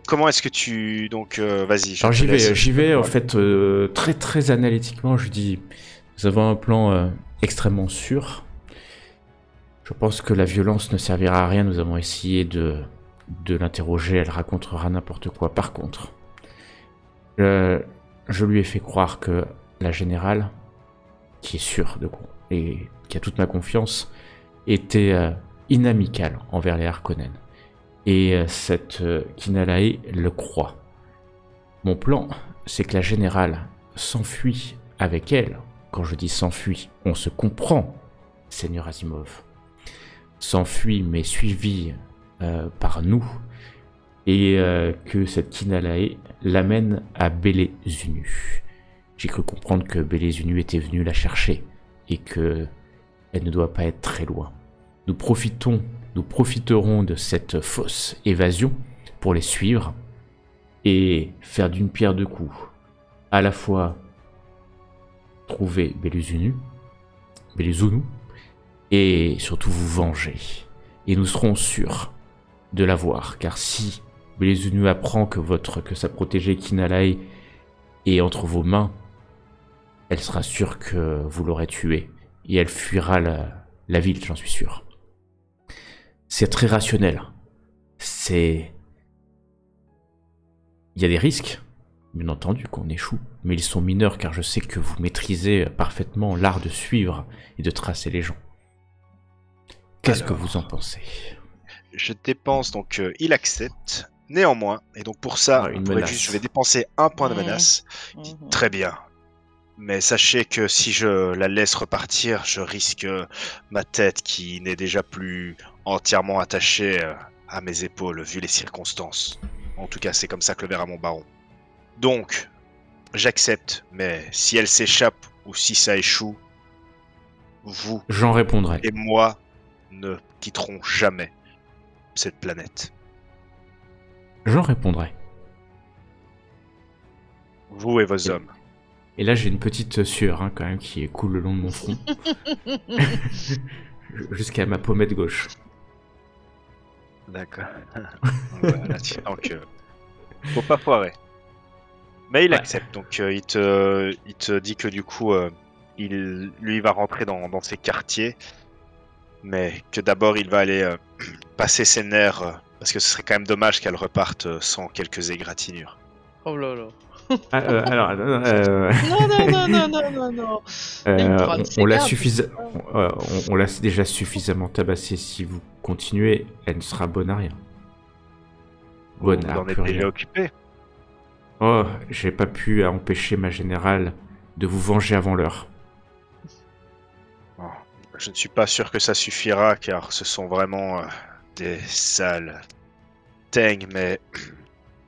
comment est-ce que tu... Donc, vas-y. Alors j'y vais en fait très très analytiquement. Je dis, nous avons un plan extrêmement sûr. Je pense que la violence ne servira à rien. Nous avons essayé de l'interroger. Elle racontera n'importe quoi. Par contre, je lui ai fait croire que la générale, qui est sûre de coup et qui a toute ma confiance, était inamicale envers les Harkonnen. Et cette Kinalae le croit. Mon plan, c'est que la générale s'enfuit avec elle. Quand je dis s'enfuit, on se comprend, Seigneur Asimov. S'enfuit, mais suivi par nous. Et que cette Kinalae l'amène à Bele Zunu. J'ai cru comprendre que Bele Zunu était venu la chercher. Et que elle ne doit pas être très loin. Nous profiterons de cette fausse évasion pour les suivre et faire d'une pierre deux coups. À la fois trouver Bele Zunu et surtout vous venger. Et nous serons sûrs de l'avoir, car si Bele Zunu apprend que sa protégée Kinalae est entre vos mains, elle sera sûre que vous l'aurez tuée et elle fuira la ville, j'en suis sûr. C'est très rationnel. Il y a des risques, bien entendu, qu'on échoue, mais ils sont mineurs car je sais que vous maîtrisez parfaitement l'art de suivre et de tracer les gens. Qu'est-ce que vous en pensez? Je dépense, donc il accepte, néanmoins, et donc pour ça, je vais dépenser un point de menace. Il dit, très bien. Mais sachez que si je la laisse repartir, je risque ma tête qui n'est déjà plus entièrement attachée à mes épaules, vu les circonstances. En tout cas, c'est comme ça que le verra mon baron. Donc, j'accepte, mais si elle s'échappe ou si ça échoue, vous J'en répondrai. et moi ne quitterons jamais cette planète. J'en répondrai. Vous et vos hommes. Et là, j'ai une petite sueur quand même qui coule le long de mon front. Jusqu'à ma pommette gauche. D'accord. Voilà, donc, faut pas foirer. Mais il accepte, donc il te dit que du coup, lui va rentrer dans ses quartiers, mais que d'abord il va aller passer ses nerfs, parce que ce serait quand même dommage qu'elle reparte sans quelques égratignures. Oh là là. Alors, Non. on l'a déjà suffisamment tabassé. Si vous continuez, elle ne sera bonne à rien. Bonne à Vous en êtes plus déjà rien. occupé. Oh, j'ai pas pu empêcher ma générale de vous venger avant l'heure. Oh, je ne suis pas sûr que ça suffira, car ce sont vraiment des sales teignes, mais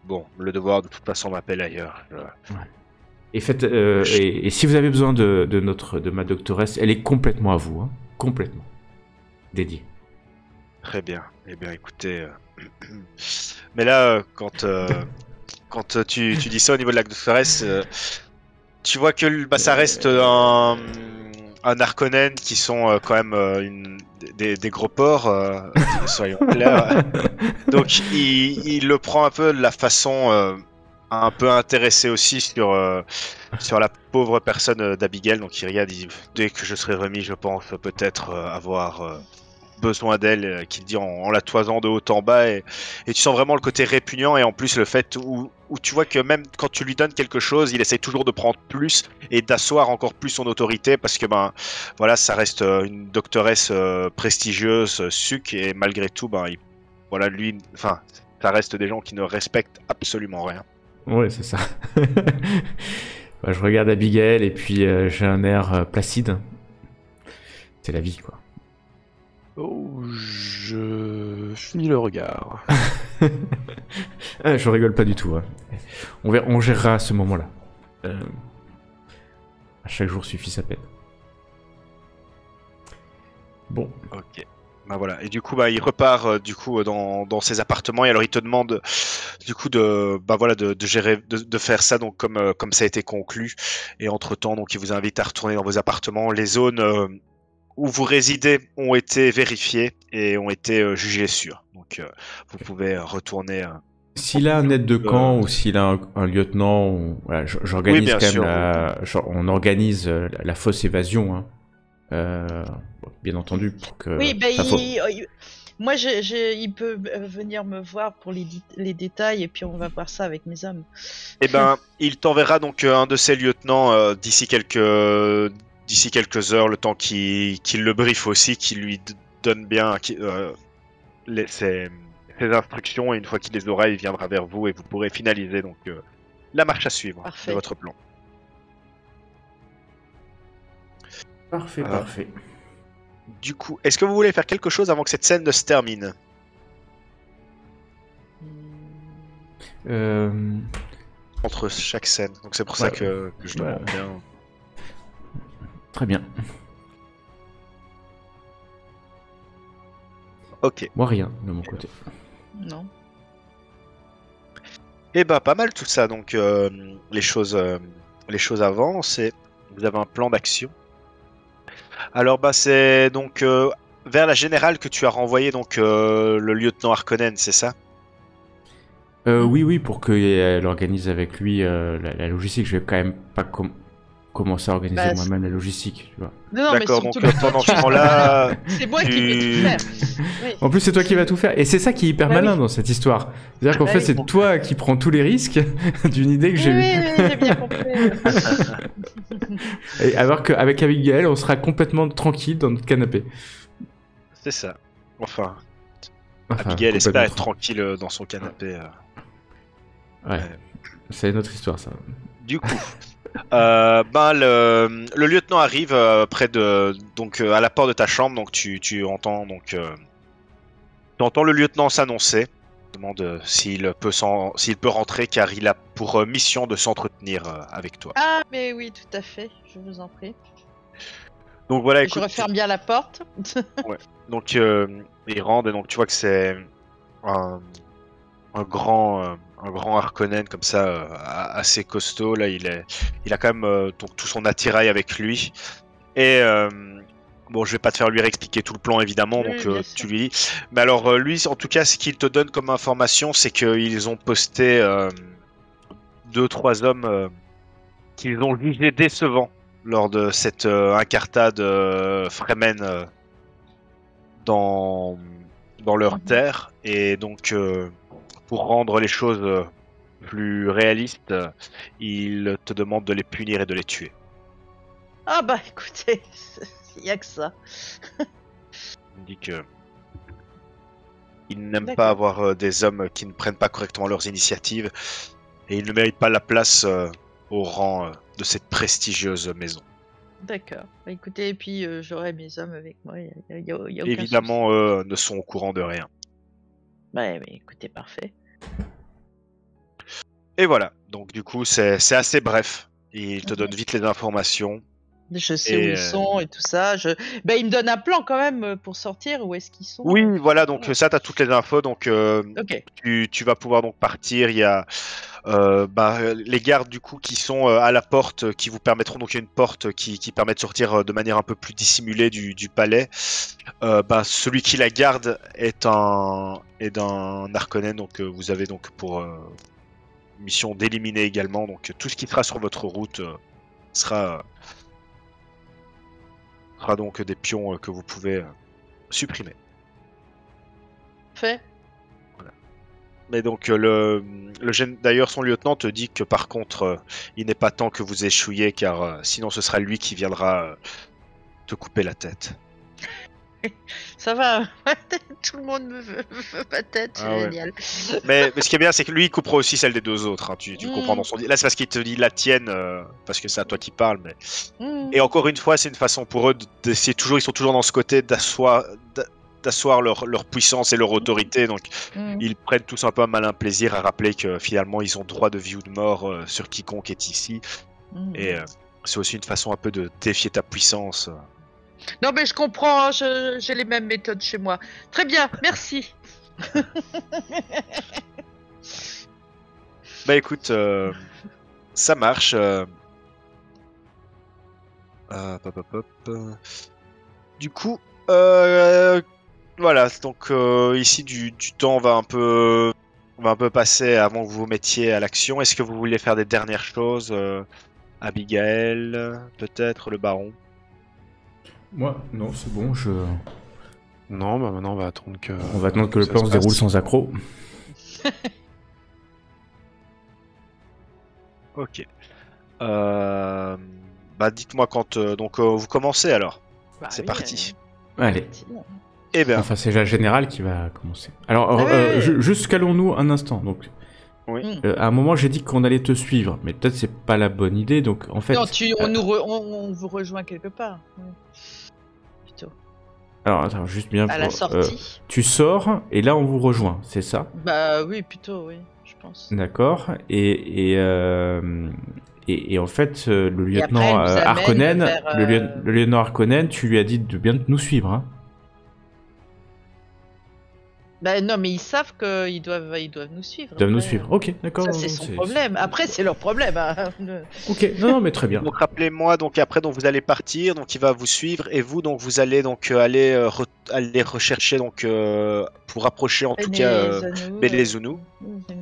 bon, le devoir de toute façon m'appelle ailleurs. Et, et si vous avez besoin de ma doctoresse, elle est complètement à vous, hein, complètement dédiée. Très bien. Eh bien, écoutez. Mais là, quand tu dis ça au niveau de la doctoresse, tu vois que ça reste un Harkonnen qui sont quand même des gros porcs, soyons clairs. Donc il le prend un peu de la façon un peu intéressée aussi sur la pauvre personne d'Abigail. Donc il regarde, il dit, dès que je serai remis, je pense peut-être avoir besoin d'elle, qu'il dit en la toisant de haut en bas, et tu sens vraiment le côté répugnant, et en plus le fait où tu vois que même quand tu lui donnes quelque chose, il essaie toujours de prendre plus et d'asseoir encore plus son autorité, parce que ben voilà, ça reste une doctoresse prestigieuse, suc, et malgré tout voilà, lui, enfin, ça reste des gens qui ne respectent absolument rien. Ouais, c'est ça. Bah, je regarde Abigail et puis j'ai un air placide. C'est la vie, quoi. Oh, je finis le regard. Je rigole pas du tout. Hein. On gérera à ce moment-là. À chaque jour suffit sa peine. Bon. Ok. Bah voilà. Et du coup, il repart dans ses appartements, et alors il te demande du coup de gérer, de faire ça donc comme ça a été conclu. Et entre-temps, donc il vous invite à retourner dans vos appartements. Les zones où vous résidez ont été vérifiées et ont été jugées sûres. Donc vous pouvez retourner. S'il a un aide de camp ou s'il a un lieutenant, voilà, j'organise bien quand sûr. même on organise la fausse évasion. Hein. Bien entendu, pour que. Oui, moi, il peut venir me voir pour les détails, et puis on va voir ça avec mes hommes. Eh ben, il t'enverra donc un de ses lieutenants d'ici quelques heures, le temps qu'il le briefe aussi, qu'il lui donne bien ses instructions, et une fois qu'il les aura, il viendra vers vous et vous pourrez finaliser donc la marche à suivre de votre plan. Parfait, parfait. Du coup, est-ce que vous voulez faire quelque chose avant que cette scène ne se termine? Entre chaque scène, donc c'est pour ça que je demande bien. Très bien. Ok. Moi rien de mon côté. Non. Eh ben pas mal tout ça, donc les choses avancent et vous avez un plan d'action. Alors c'est donc vers la générale que tu as renvoyé donc le lieutenant Harkonnen, c'est ça? Oui, pour qu'elle organise avec lui la logistique. Je vais quand même pas commencer à organiser moi-même la logistique, tu vois. Non, d'accord, mais donc pendant ce temps-là, c'est moi qui vais tout faire. Oui. En plus, c'est toi qui vas tout faire, et c'est ça qui est hyper malin dans cette histoire. C'est-à-dire qu'en fait, c'est toi qui prends tous les risques d'une idée que j'ai eue. Oui, j'ai bien compris. Et alors qu'avec Abigail, on sera complètement tranquille dans notre canapé. C'est ça. Enfin Abigail espère être tranquille dans son canapé. Ouais. C'est une autre histoire, ça. Du coup, le lieutenant arrive près de à la porte de ta chambre, donc tu entends tu entends le lieutenant s'annoncer, demande s'il peut rentrer car il a pour mission de s'entretenir avec toi. Ah mais oui, tout à fait, je vous en prie. Donc voilà, écoute, je referme bien la porte. Ouais. Donc il rentre, et donc tu vois que c'est un grand Harkonnen comme ça, assez costaud. Là, il a quand même donc tout son attirail avec lui. Et bon, je vais pas te faire lui réexpliquer tout le plan évidemment, Oui, donc tu lui dis. Mais alors lui, en tout cas, ce qu'il te donne comme information, c'est qu'ils ont posté 2-3 hommes qu'ils ont jugés décevants lors de cette incartade Fremen dans leur terre, et donc pour rendre les choses plus réalistes, il te demande de les punir et de les tuer. Ah bah écoutez, il y a que ça. Il dit que il n'aime pas avoir des hommes qui ne prennent pas correctement leurs initiatives, et il ne mérite pas la place au rang de cette prestigieuse maison. D'accord. Bah, écoutez, et puis j'aurai mes hommes avec moi. Y a aucun Évidemment, souci. eux ne sont au courant de rien. Ouais, mais écoutez, parfait. Et voilà, donc du coup c'est assez bref. Il te donne vite les informations. Je sais où Et, ils sont et tout ça. Ben, il me donne un plan quand même pour sortir. Où est-ce qu'ils sont? Oui, voilà, donc ça, tu as toutes les infos. Donc Ok. tu vas pouvoir donc partir. Il y a les gardes du coup qui sont à la porte qui vous permettront, donc il y a une porte qui permet de sortir de manière un peu plus dissimulée du palais. Celui qui la garde est d'un Harkonnen, donc vous avez donc pour mission d'éliminer également. Donc tout ce qui sera sur votre route sera donc des pions que vous pouvez supprimer. Fait. Mais donc d'ailleurs son lieutenant te dit que par contre il n'est pas temps que vous échouiez, car sinon ce sera lui qui viendra te couper la tête. Ça va. Tout le monde veut ma tête. C'est génial. Mais ce qui est bien, c'est que lui il coupera aussi celle des deux autres, hein. Tu comprends dans son... Là c'est parce qu'il te dit la tienne parce que c'est à toi qui parle, mais... Et encore une fois, c'est une façon pour eux d'essayer toujours, ils sont toujours dans ce côté d'asseoir leur puissance et leur autorité, donc ils prennent tous un peu un malin plaisir à rappeler que finalement ils ont droit de vie ou de mort sur quiconque est ici. Et c'est aussi une façon un peu de défier ta puissance. Non mais je comprends, hein, j'ai les mêmes méthodes chez moi. Très bien, merci. Bah écoute, ça marche. Du coup, voilà, donc ici du temps va un peu passer avant que vous vous mettiez à l'action. Est-ce que vous voulez faire des dernières choses, Abigail, peut-être le baron? Moi, non, c'est bon, Non, bah maintenant on va attendre que... On va attendre que le plan se déroule sans accroc. Ok. Dites-moi quand donc vous commencez alors. C'est parti. Allez. Eh bien. Enfin, c'est la générale qui va commencer. Alors, juste calons-nous un instant. Donc, oui. À un moment, j'ai dit qu'on allait te suivre, mais peut-être c'est pas la bonne idée. Donc, en fait, non, on vous rejoint quelque part. Plutôt. Alors, attends, juste bien. À la sortie. Tu sors et là, on vous rejoint, c'est ça? Bah oui, plutôt, oui, je pense. D'accord. Et en fait, le lieutenant Harkonnen, le lieutenant Harkonnen, tu lui as dit de bien nous suivre, hein? Bah non, mais ils savent qu'ils doivent nous suivre. Ils doivent nous suivre. Ok, d'accord. Ça, c'est son problème. Après, c'est leur problème. Hein. Ok, non, mais très bien. Donc rappelez-moi, donc après, donc vous allez partir, donc il va vous suivre, et vous, donc vous allez donc aller rechercher donc pour approcher en tout cas Belezunu.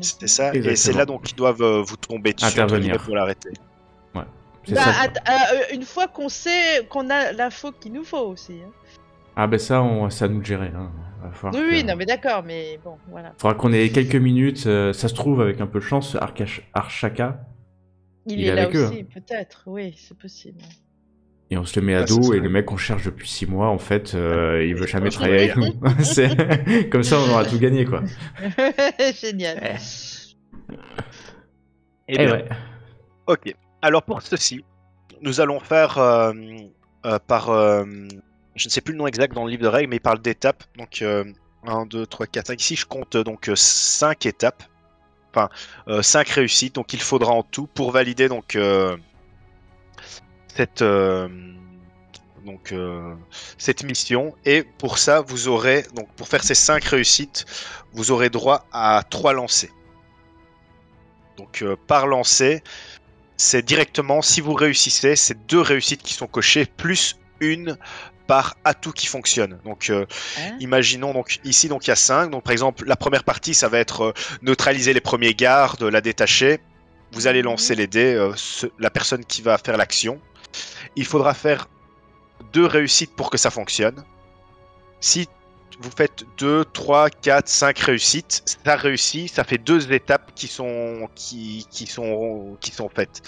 C'était ça. Exactement. Et c'est là donc ils doivent vous tomber dessus intervenir pour l'arrêter. Ouais. Une fois qu'on sait qu'on a l'info qu'il nous faut aussi. Hein. Ah ben ça, ça nous le gérer. Hein. Oui, non mais d'accord, mais bon, voilà. Faudra qu'on ait quelques minutes, ça se trouve, avec un peu de chance, Arshaka, il est là avec aussi, peut-être, oui, c'est possible. Et on se le met à dos, et le mec qu'on cherche depuis 6 mois, en fait, il veut jamais travailler avec nous. Comme ça, on aura tout gagné, quoi. Génial. Eh bien, ouais. Ok, alors pour ceci, nous allons faire par... je ne sais plus le nom exact dans le livre de règles, mais il parle d'étapes. Donc 1, 2, 3, 4, 5. Ici, je compte donc 5 étapes. Enfin, 5 réussites. Donc il faudra en tout pour valider donc cette mission. Et pour ça, vous aurez, donc pour faire ces 5 réussites, vous aurez droit à 3 lancers. Donc par lancer, c'est directement, si vous réussissez, c'est 2 réussites qui sont cochées, plus une par atout qui fonctionne. Donc imaginons donc ici donc il y a 5. Donc par exemple la première partie ça va être neutraliser les premiers gardes, la détacher. Vous allez lancer les dés, la personne qui va faire l'action. Il faudra faire 2 réussites pour que ça fonctionne. Si vous faites 2, 3, 4, 5 réussites, ça réussit, ça fait 2 étapes qui sont faites.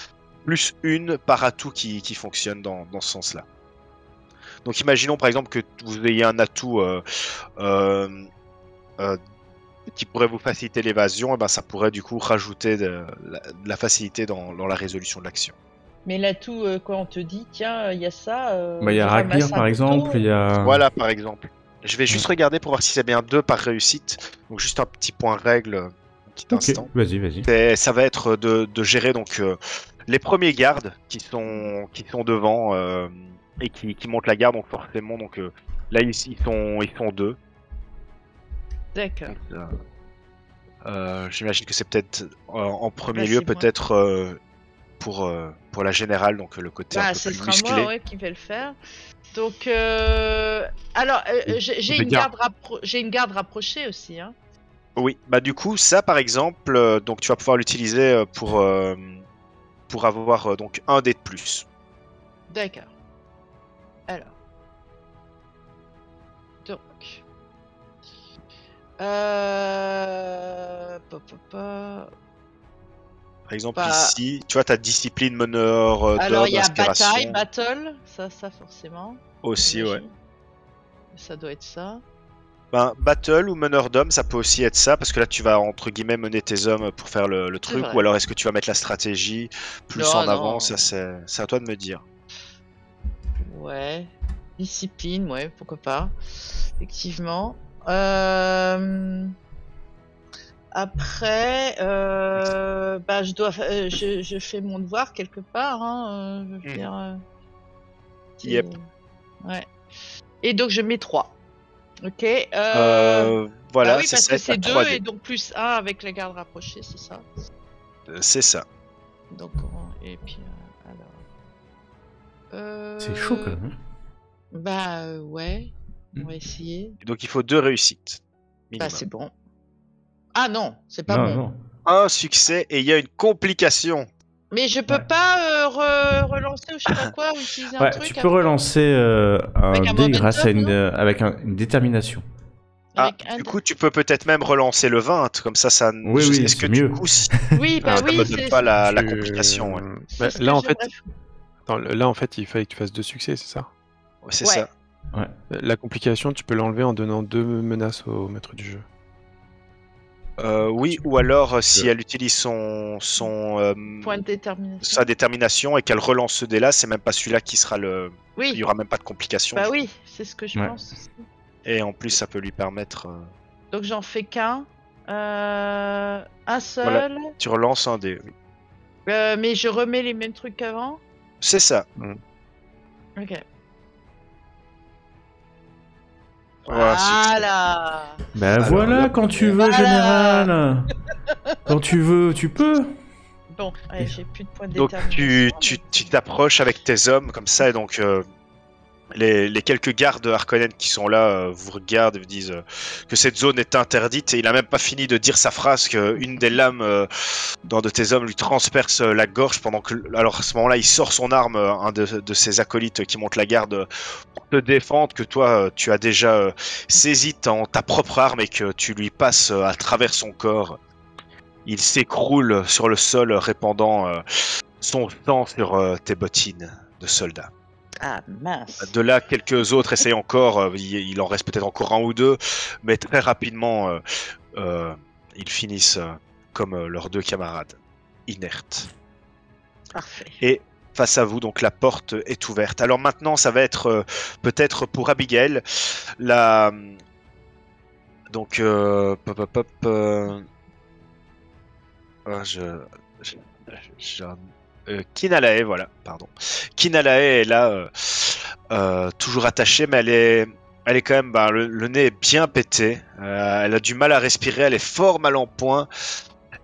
Plus une par atout qui fonctionne dans ce sens-là. Donc imaginons par exemple que vous ayez un atout qui pourrait vous faciliter l'évasion, et ben ça pourrait du coup rajouter de la facilité dans la résolution de l'action. Mais l'atout, quand on te dit, tiens, il y a ça... il y a Raglir par exemple, il y a... Voilà par exemple. Je vais juste regarder pour voir si c'est bien 2 par réussite. Donc juste un petit point règle. petit Ok, instant. vas-y. Ça va être de gérer donc les premiers gardes qui sont devant et qui montent la garde, donc forcément donc là ici ils sont deux. D'accord. Donc, j'imagine que c'est peut-être en premier Bah, lieu c'est moi. peut-être pour la générale, donc le côté un Bah, peu ce plus sera musclé. moi, ouais, qui vais le faire. Donc, alors, j'ai de une garde. j'ai une garde rapprochée aussi, hein. Oui, bah du coup ça par exemple, donc tu vas pouvoir l'utiliser pour avoir donc un dé de plus. D'accord. Alors. Donc. Par exemple Bah, ici, tu vois, ta discipline meneur alors, il d'homme, y a bataille, inspiration battle, ça forcément. aussi, ouais. J'imagine. Ça doit être ça. Ben, battle ou meneur d'homme, ça peut aussi être ça, parce que là tu vas entre guillemets mener tes hommes pour faire le C'est truc, ou vrai. alors est-ce que tu vas mettre la stratégie plus Non, en avant, non. ça c'est à toi de me dire. Ouais. Discipline, ouais, pourquoi pas. Effectivement. Après, bah, je fais mon devoir quelque part, hein. Je veux Mhm. dire. Yep. Ouais. Et donc je mets 3. Ok. Bah Voilà, oui, c'est parce ça, que t'as c'est 2 3D. et donc plus 1 avec la garde rapprochée, c'est ça. C'est ça. Donc, et puis, alors. C'est chaud quand même. Bah ouais, on va essayer. Et donc il faut 2 réussites. Bah Minimum. c'est bon. Ah non, c'est pas Non, bon. non. Un succès et il y a une complication. Mais je peux Ouais. pas relancer ou je sais pas quoi, ou utiliser un Ouais, truc tu peux après relancer un Avec un dé grâce à momentum, non avec une détermination. Ah, Avec un du de- coup, tu peux peut-être même relancer le 20, comme ça. Oui, oui, Est-ce que c'est du mieux. coup, Oui, bah Alors, ça me oui, donne c'est pas la Tu- complication, ouais. c'est ce que là, en j'aimerais fait, là, en fait, il fallait que tu fasses 2 succès, c'est ça? Ouais, c'est Ouais. ça. Ouais. La complication, tu peux l'enlever en donnant 2 menaces au maître du jeu. Oui, ou alors si elle utilise son Point de détermination. sa détermination et qu'elle relance ce dé-là, c'est même pas celui-là qui sera il Oui, y aura même pas de complication. bah du oui, c'est ce que je Ouais. pense aussi. coup. Et en plus, ça peut lui permettre. Donc j'en fais qu'un. Un seul. Voilà. Tu relances un dé. Oui. Mais je remets les mêmes trucs qu'avant. C'est ça. Ok. Voilà, succès. Voilà. Ben Alors, voilà, la quand tu première. veux, Voilà. général. Quand tu veux, tu peux. Bon, allez, j'ai plus de points de Donc détermination. tu t'approches avec tes hommes comme ça et donc les quelques gardes Harkonnen qui sont là vous regardent et vous disent que cette zone est interdite et il a même pas fini de dire sa phrase qu'une des lames d'un de tes hommes lui transperce la gorge pendant que alors à ce moment-là il sort son arme un de ses acolytes qui monte la garde pour te défendre que toi tu as déjà saisi ta propre arme et que tu lui passes à travers son corps. Il s'écroule sur le sol répandant son sang sur tes bottines de soldat. Ah mince. De là, quelques autres essayent encore, il en reste peut-être encore un ou deux, mais très rapidement, ils finissent comme leurs deux camarades, inertes. Parfait. Et face à vous, donc la porte est ouverte. Alors maintenant, ça va être peut-être pour Abigail, la... Donc, Kinalae, voilà, pardon. Kinalae est là, toujours attachée, mais elle est quand même, le nez est bien pété. Elle a du mal à respirer, elle est fort mal en point.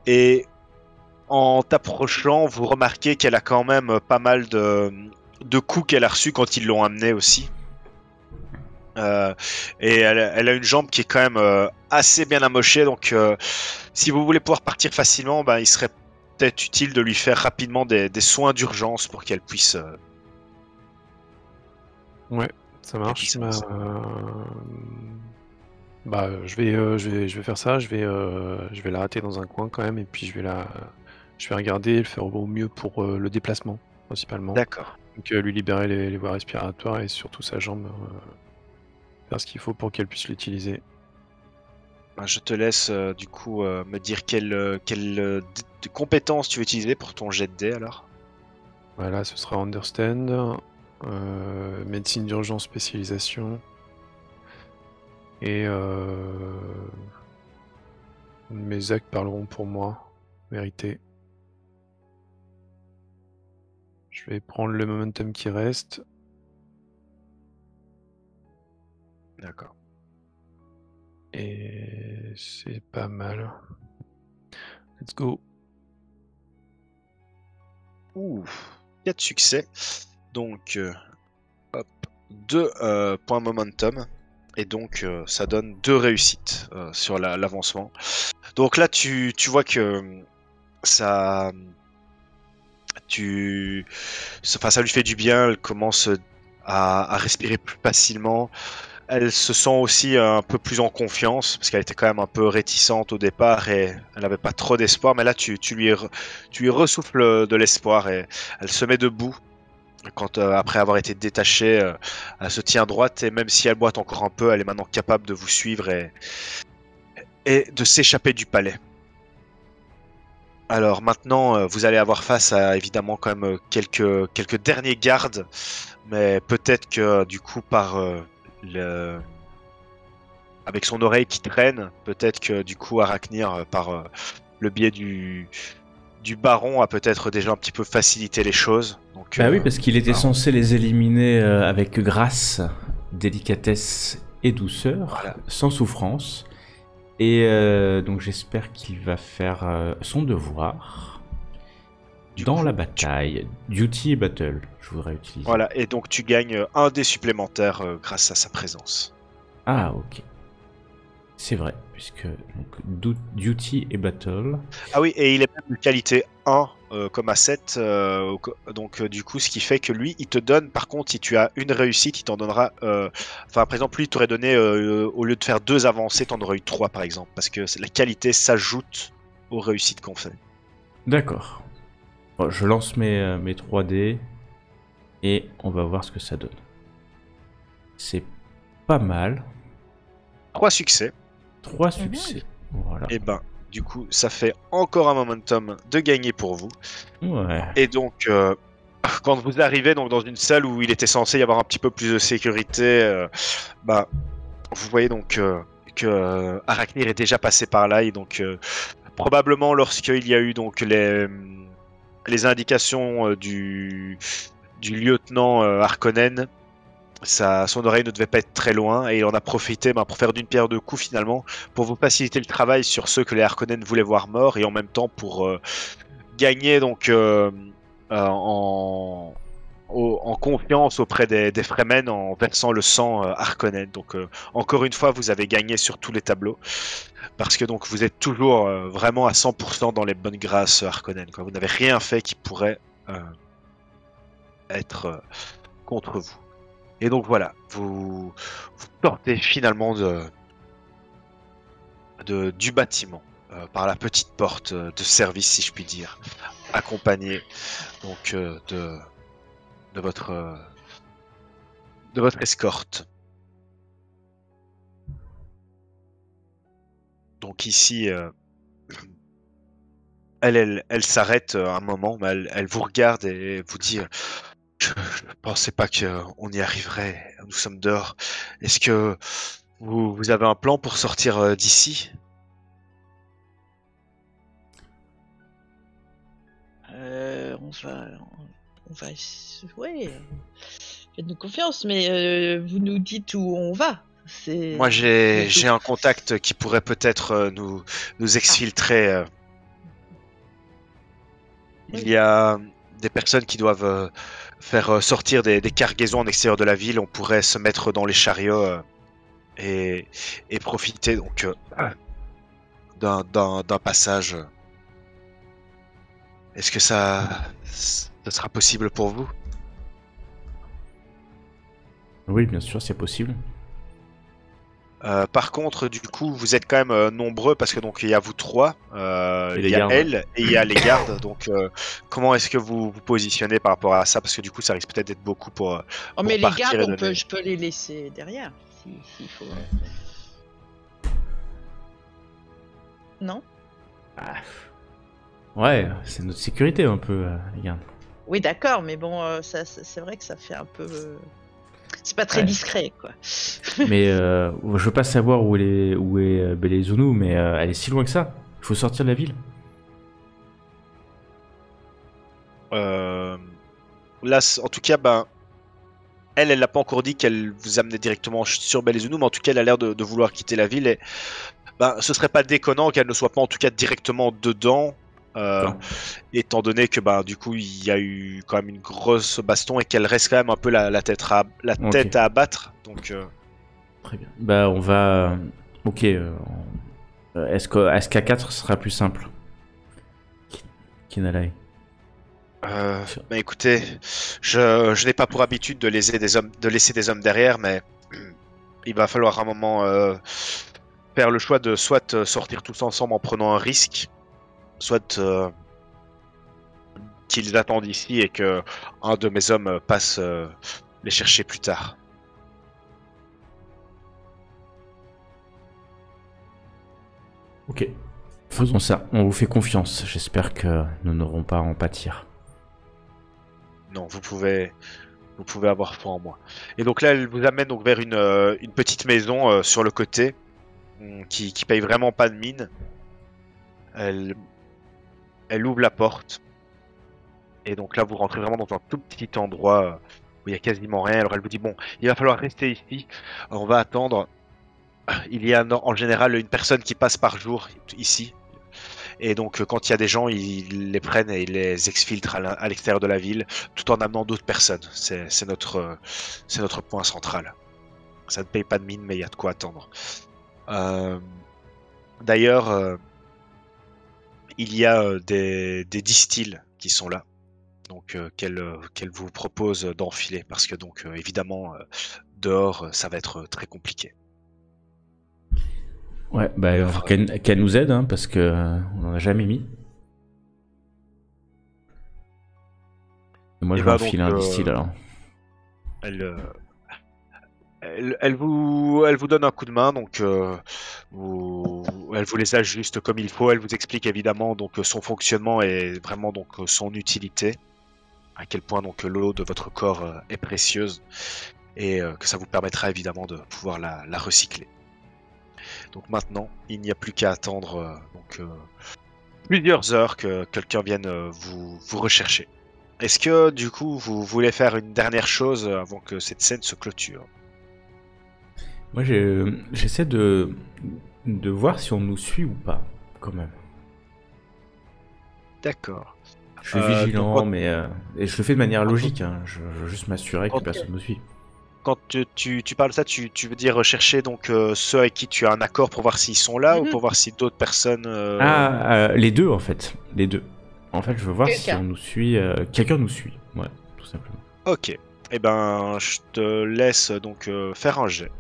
Et en t'approchant, vous remarquez qu'elle a quand même pas mal de coups qu'elle a reçus quand ils l'ont amenée aussi. Et elle a une jambe qui est quand même assez bien amochée, donc si vous voulez pouvoir partir facilement, il serait peut-être utile de lui faire rapidement des soins d'urgence pour qu'elle puisse. Ouais, ça marche. puisse Je vais faire ça. Je vais l'arrêter dans un coin quand même, et puis je vais regarder et le faire au mieux pour le déplacement principalement. D'accord. Donc lui libérer les voies respiratoires et surtout sa jambe, faire ce qu'il faut pour qu'elle puisse l'utiliser. Je te laisse du coup me dire quelle compétence tu veux utiliser pour ton jet de dés alors. Voilà, ce sera Understand, médecine d'urgence spécialisation et Mes actes parleront pour moi. Vérité. Je vais prendre le momentum qui reste. D'accord. Et c'est pas mal. Let's go. Ouh, 4 succès. Donc, hop, 2 points momentum. Et donc, ça donne 2 réussites sur l'avancement. Donc là, tu vois que ça... ça lui fait du bien, elle commence à respirer plus facilement. Elle se sent aussi un peu plus en confiance, parce qu'elle était quand même un peu réticente au départ et elle n'avait pas trop d'espoir. Mais là, tu lui ressouffles de l'espoir et elle se met debout. Quand, après avoir été détachée, elle se tient droite et même si elle boite encore un peu, elle est maintenant capable de vous suivre et de s'échapper du palais. Alors maintenant, vous allez avoir face à évidemment quand même quelques derniers gardes, mais peut-être que du coup avec son oreille qui traîne, peut-être que du coup Arachnir par le biais du baron a peut-être déjà un petit peu facilité les choses. Donc, Bah oui, parce qu'il était bah, censé les éliminer avec grâce, délicatesse et douceur, Voilà. sans souffrance. Et donc j'espère qu'il va faire son devoir Du dans coup, la bataille. Duty et battle, je voudrais utiliser. Voilà, et donc tu gagnes un dé supplémentaire grâce à sa présence. Ah, ok. C'est vrai, puisque donc, duty et battle. Ah oui, et il est même de qualité 1 comme asset, donc du coup, ce qui fait que lui, il te donne, par contre, si tu as une réussite, il t'en donnera, enfin, par exemple, lui, il t'aurait donné, au lieu de faire 2 avancées, t'en aurais eu 3, par exemple, parce que la qualité s'ajoute aux réussites qu'on fait. D'accord. Bon, je lance mes 3D et on va voir ce que ça donne. C'est pas mal. 3 succès, 3 succès. Voilà. et ben, du coup, ça fait encore un momentum de gagner pour vous. Ouais. Et donc, quand vous arrivez donc dans une salle où il était censé y avoir un petit peu plus de sécurité, bah, vous voyez donc que Arachnir est déjà passé par là et donc probablement lorsqu'il y a eu donc les indications du lieutenant Harkonnen, son oreille ne devait pas être très loin et il en a profité pour faire d'une pierre deux coups finalement pour vous faciliter le travail sur ceux que les Harkonnen voulaient voir morts et en même temps pour gagner donc en confiance auprès des Fremen en versant le sang Harkonnen. Donc encore une fois, vous avez gagné sur tous les tableaux parce que donc vous êtes toujours vraiment à 100% dans les bonnes grâces Harkonnen. Vous n'avez rien fait qui pourrait être contre vous. Et donc voilà, vous sortez finalement du bâtiment par la petite porte de service, si je puis dire, accompagné donc de votre escorte. Donc ici, elle s'arrête un moment, mais elle vous regarde et vous dit je pensais pas qu'on y arriverait, nous sommes dehors. Est-ce que vous avez un plan pour sortir d'ici? On va, ouais, faites-nous confiance, mais vous nous dites où on va. Moi, j'ai un contact qui pourrait peut-être nous exfiltrer. Oui. Il y a des personnes qui doivent faire sortir des cargaisons en extérieur de la ville. On pourrait se mettre dans les chariots et profiter donc d'un passage. Est-ce que ça sera possible pour vous? Oui, bien sûr, c'est possible. Par contre, du coup, vous êtes quand même nombreux parce que donc il y a vous trois, Et il les y a gardes. elle et il y a les gardes. Donc, comment est-ce que vous vous positionnez par rapport à ça? Parce que du coup, ça risque peut-être d'être beaucoup pour Oh, mais les partir gardes, et donner. je peux les laisser derrière, s'il faut. Non? Ouais, c'est notre sécurité un peu, les gardes. Oui, d'accord, mais bon, c'est vrai que ça fait un peu. C'est pas très Ouais. discret, quoi. Mais je veux pas savoir où est Belezounou, mais elle est si loin que ça. Il faut sortir de la ville. Là, en tout cas, ben, elle l'a pas encore dit qu'elle vous amenait directement sur Belezounou, mais en tout cas, elle a l'air de vouloir quitter la ville. Et ben, ce serait pas déconnant qu'elle ne soit pas en tout cas directement dedans. D'accord. Étant donné que ben, du coup il y a eu quand même une grosse baston et qu'elle reste quand même un peu la tête Ok. à abattre. Donc Très bien. Bah, on va. Ok. Est-ce qu'à 4 sera plus simple? Kinalai. bah, écoutez, je n'ai pas pour habitude de laisser des hommes derrière, mais il va falloir un moment faire le choix de soit sortir tous ensemble en prenant un risque, soit qu'ils attendent ici et que un de mes hommes passe les chercher plus tard. Ok. Faisons ça. On vous fait confiance. J'espère que nous n'aurons pas à en pâtir. Non, vous pouvez avoir foi en moi. Et donc là, elle vous amène donc vers une petite maison sur le côté qui paye vraiment pas de mine. Elle ouvre la porte. Et donc là, vous rentrez vraiment dans un tout petit endroit où il y a quasiment rien. Alors elle vous dit, bon, il va falloir rester ici. On va attendre. Il y a en général une personne qui passe par jour ici. Et donc quand il y a des gens, ils les prennent et ils les exfiltrent à l'extérieur de la ville, tout en amenant d'autres personnes. C'est notre point central. Ça ne paye pas de mine, mais il y a de quoi attendre. D'ailleurs, il y a des distilles qui sont là. Donc qu'elle vous propose d'enfiler parce que donc évidemment dehors ça va être très compliqué. Ouais, bah, Alors, qu'elle nous aide, hein, parce que on en a jamais mis. Et moi, et je vais bah enfiler donc un distil alors. elle, elle vous donne un coup de main, donc elle vous les ajuste comme il faut. Elle vous explique évidemment donc son fonctionnement et vraiment donc son utilité, à quel point donc l'eau de votre corps est précieuse et que ça vous permettra évidemment de pouvoir la recycler. Donc maintenant, il n'y a plus qu'à attendre plusieurs heures que quelqu'un vienne vous rechercher. Est-ce que du coup vous voulez faire une dernière chose avant que cette scène se clôture? Moi, j'essaie de voir si on nous suit ou pas, quand même. D'accord. Je suis Donc, vigilant, mais et je le fais de manière quand- logique. Hein. Je veux juste m'assurer que quand- personne nous suit. quand tu parles de ça, tu veux dire rechercher donc ceux avec qui tu as un accord pour voir s'ils sont là ou pour voir si d'autres personnes. Les deux en fait, les deux. En fait, je veux voir si Quelqu'un. on nous suit. Quelqu'un nous suit, ouais, tout simplement. Ok. Eh ben, je te laisse donc faire un jet.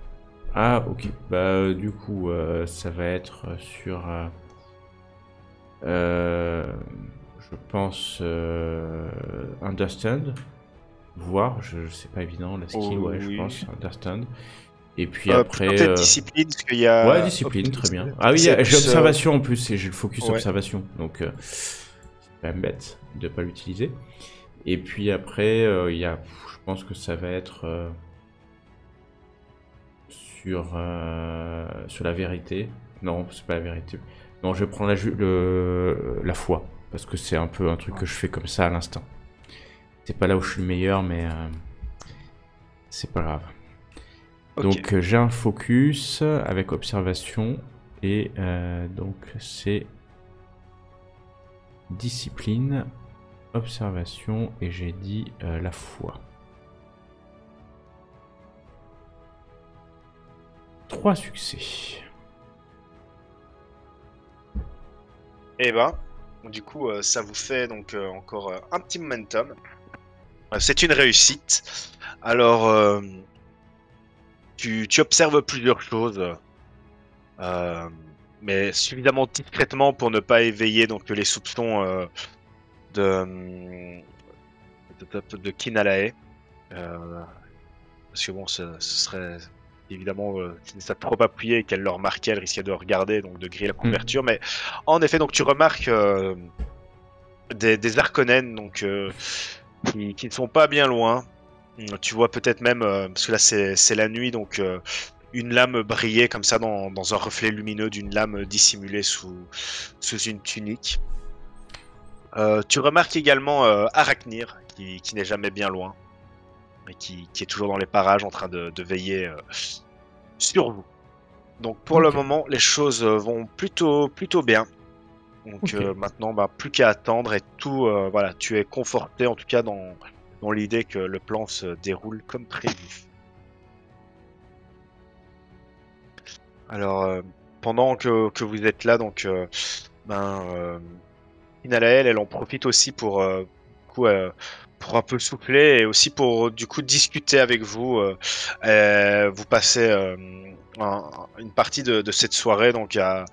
Ah, ok. Bah, du coup, ça va être sur. Je pense Understand. Voir, c'est pas évident, la skill, Oh, ouais, je oui. pense. Understand. Et puis après. Peut-être discipline, parce qu'il y a. Ouais, discipline, très bien. Ah oui, C'est j'ai plus, observation en plus, et j'ai le focus ouais. observation. Donc, c'est quand même bête de pas l'utiliser. Et puis après, il y a. Je pense que ça va être. Sur la vérité. Non, c'est pas la vérité. Non, je vais prendre la foi. Parce que c'est un peu un truc que je fais comme ça à l'instant. C'est pas là où je suis le meilleur, mais c'est pas grave. Ok. Donc j'ai un focus avec observation. Et donc c'est discipline, observation, et j'ai dit la foi. 3 succès. Eh ben, du coup, ça vous fait donc encore un petit momentum. C'est une réussite. Alors, tu observes plusieurs choses, mais suffisamment discrètement pour ne pas éveiller donc les soupçons de Kinalae. Parce que bon, ce serait évidemment si ça trop appuyé et qu'elle le remarquait, elle risquait de regarder, donc de griller la couverture. Mais en effet, donc tu remarques des Harkonnen donc qui ne sont pas bien loin. Tu vois peut-être même, parce que là c'est la nuit, donc une lame briller comme ça dans un reflet lumineux d'une lame dissimulée sous une tunique. Tu remarques également Arachnir, qui n'est jamais bien loin, et qui est toujours dans les parages en train de veiller sur vous. Donc pour le Ok. moment, les choses vont plutôt bien. Donc Ok. maintenant, plus qu'à attendre et tout, voilà, tu es conforté en tout cas dans l'idée que le plan se déroule comme prévu. Alors, pendant que vous êtes là, donc, Inalael, elle en profite aussi du coup, pour un peu souffler et aussi pour du coup discuter avec vous. Vous passez une partie de cette soirée donc à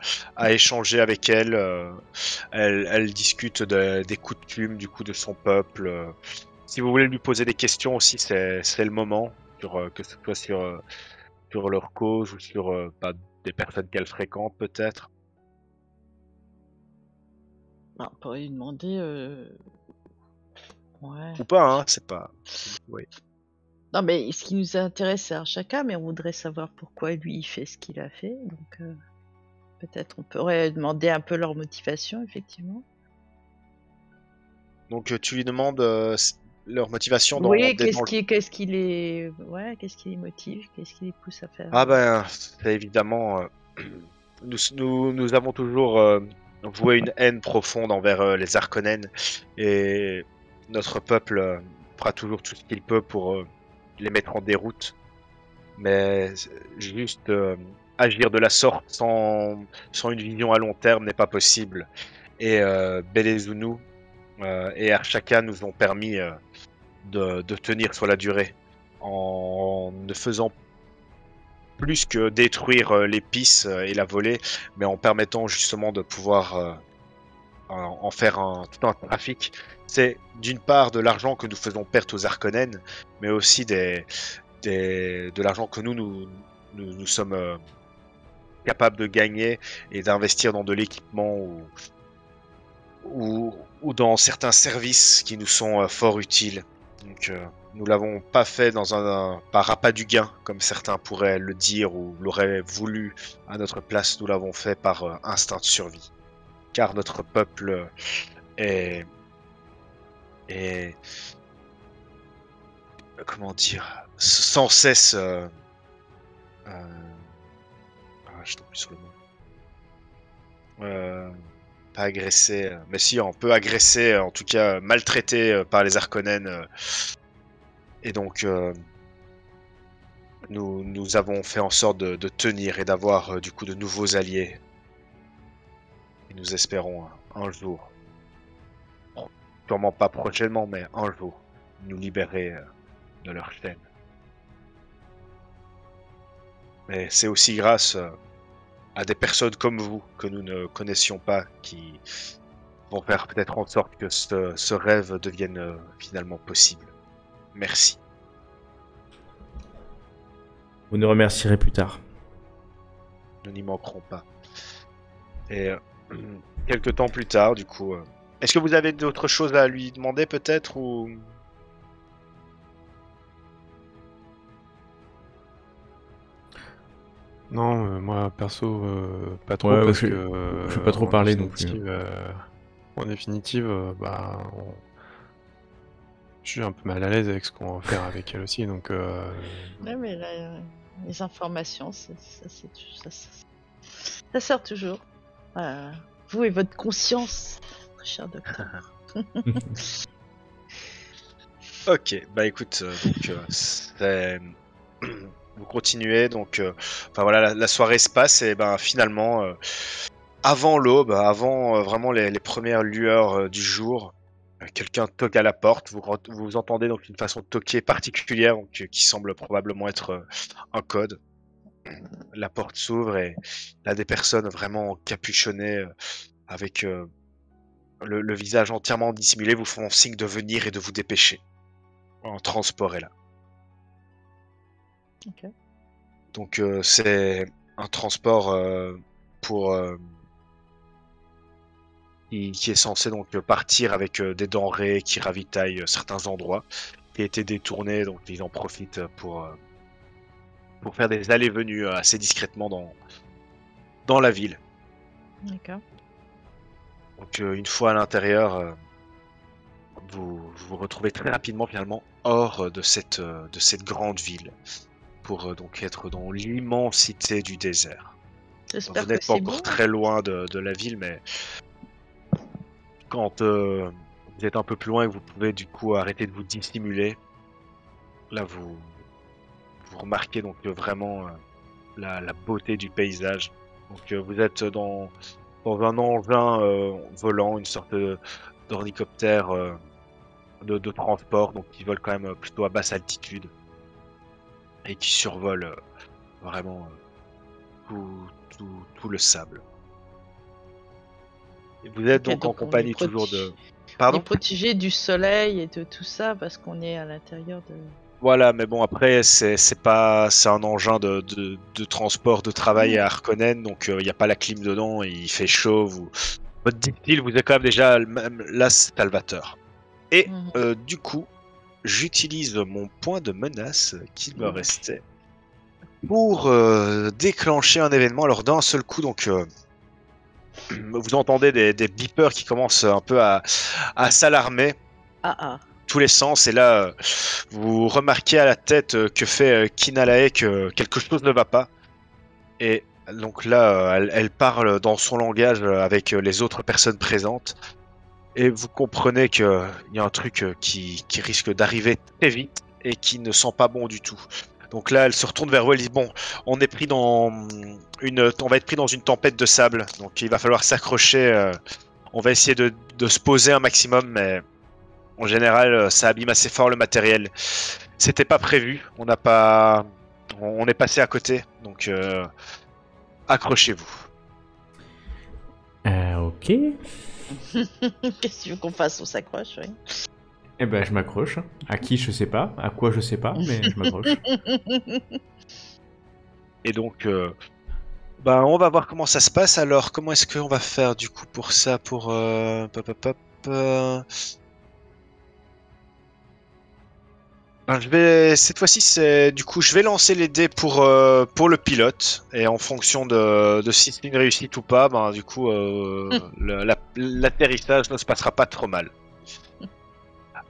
échanger avec elle. Elle discute des coutumes du coup de son peuple. Si vous voulez lui poser des questions aussi, c'est le moment que ce soit sur leur cause ou sur des personnes qu'elle fréquente peut-être. Bah, on pourrait lui demander. Ouais. Ou pas, hein, c'est pas. Oui. Non, mais ce qui nous intéresse, c'est Archaka, mais on voudrait savoir pourquoi lui il fait ce qu'il a fait. Donc, peut-être on pourrait demander un peu leur motivation, effectivement. Donc tu lui demandes leur motivation Oui, dans le... qu'est-ce qui les, ouais, qu'est-ce qui les motive, qu'est-ce qui les pousse à faire. Ah ben, c'est évidemment... nous avons toujours voué une haine profonde envers les Harkonnen et notre peuple fera toujours tout ce qu'il peut pour les mettre en déroute. Mais juste agir de la sorte sans une vision à long terme n'est pas possible. Et Belezunu et Archaka nous ont permis de tenir sur la durée en ne faisant plus que détruire l'épice et la voler, mais en permettant justement de pouvoir en faire tout un trafic. C'est d'une part de l'argent que nous faisons perdre aux Harkonnen, mais aussi de l'argent que nous sommes capables de gagner et d'investir dans de l'équipement ou dans certains services qui nous sont fort utiles. Donc, nous l'avons pas fait par appât du gain, comme certains pourraient le dire ou l'auraient voulu à notre place. Nous l'avons fait par instinct de survie, car notre peuple est, est comment dire, sans cesse. Je tombe plus sur le mot. Pas agressé, mais si, on peut agresser, en tout cas maltraité par les Harkonnen. Et donc, nous avons fait en sorte de tenir et d'avoir du coup de nouveaux alliés. Et nous espérons un jour, sûrement pas prochainement, mais un jour, nous libérer de leur chaîne. Mais c'est aussi grâce à des personnes comme vous que nous ne connaissions pas qui vont faire peut-être en sorte que ce rêve devienne finalement possible. Merci. Vous nous remercierez plus tard. Nous n'y manquerons pas. Et quelques temps plus tard, du coup, est-ce que vous avez d'autres choses à lui demander peut-être ou... Non, moi perso, pas trop Ouais, parce je que vais pas trop parler non plus. En définitive, je suis un peu mal à l'aise avec ce qu'on va faire avec elle aussi, donc Ouais, mais là, les informations, ça sert toujours. Vous et votre conscience, très cher docteur. Ok, bah écoute, vous continuez, donc enfin voilà, la soirée se passe et ben finalement, avant l'aube, avant vraiment les premières lueurs du jour, quelqu'un toque à la porte. Vous entendez donc une façon de toquer particulière, donc, qui semble probablement être un code. La porte s'ouvre et là des personnes vraiment capuchonnées avec le visage entièrement dissimulé vous font signe de venir et de vous dépêcher. En transport est là. Ok. Donc c'est un transport pour qui est censé donc partir avec des denrées qui ravitaillent certains endroits. qui a été détourné, donc ils en profitent pour faire des allées-venues assez discrètement dans la ville. D'accord. Donc une fois à l'intérieur, vous vous retrouvez très rapidement finalement hors de cette grande ville pour donc être dans l'immensité du désert. J'espère Vous que n'êtes pas c'est encore beau. très loin de la ville, mais quand vous êtes un peu plus loin et que vous pouvez du coup arrêter de vous dissimuler, là vous remarquez donc vraiment la beauté du paysage. Donc vous êtes dans un engin volant, une sorte d'ornicoptère de transport, donc qui vole quand même plutôt à basse altitude et qui survole vraiment tout le sable. Et vous êtes Ok, donc en donc on est compagnie toujours de... On est Pardon? protégé du soleil et de tout ça parce qu'on est à l'intérieur de. Voilà, mais bon après c'est un engin de transport de travail à Harkonnen, donc il n'y a pas la clim dedans, il fait chaud, votre dit-il vous êtes quand même déjà même là salvateur. Et Mhm. du coup, j'utilise mon point de menace qu'il me restait pour déclencher un événement. Alors d'un seul coup, donc vous entendez des beepers qui commencent un peu à s'alarmer Ah. tous les sens, et là vous remarquez à la tête que fait Kinalae que quelque chose ne va pas, et donc là elle parle dans son langage avec les autres personnes présentes, et vous comprenez qu'il y a un truc qui risque d'arriver très vite et qui ne sent pas bon du tout. Donc là elle se retourne vers vous, elle dit bon, on va être pris dans une tempête de sable, donc il va falloir s'accrocher, on va essayer de se poser un maximum, mais en général, ça abîme assez fort le matériel. C'était pas prévu, on est passé à côté, donc accrochez-vous. Ok. Qu'est-ce que tu veux qu'on fasse? On s'accroche, oui. Eh ben, je m'accroche. À qui, je sais pas. À quoi, je sais pas, mais je m'accroche. Et donc, on va voir comment ça se passe. Alors, comment est-ce qu'on va faire du coup pour ça, pour cette fois-ci, je vais lancer les dés pour le pilote, et en fonction de si c'est une réussite ou pas, du coup l'atterrissage ne se passera pas trop mal.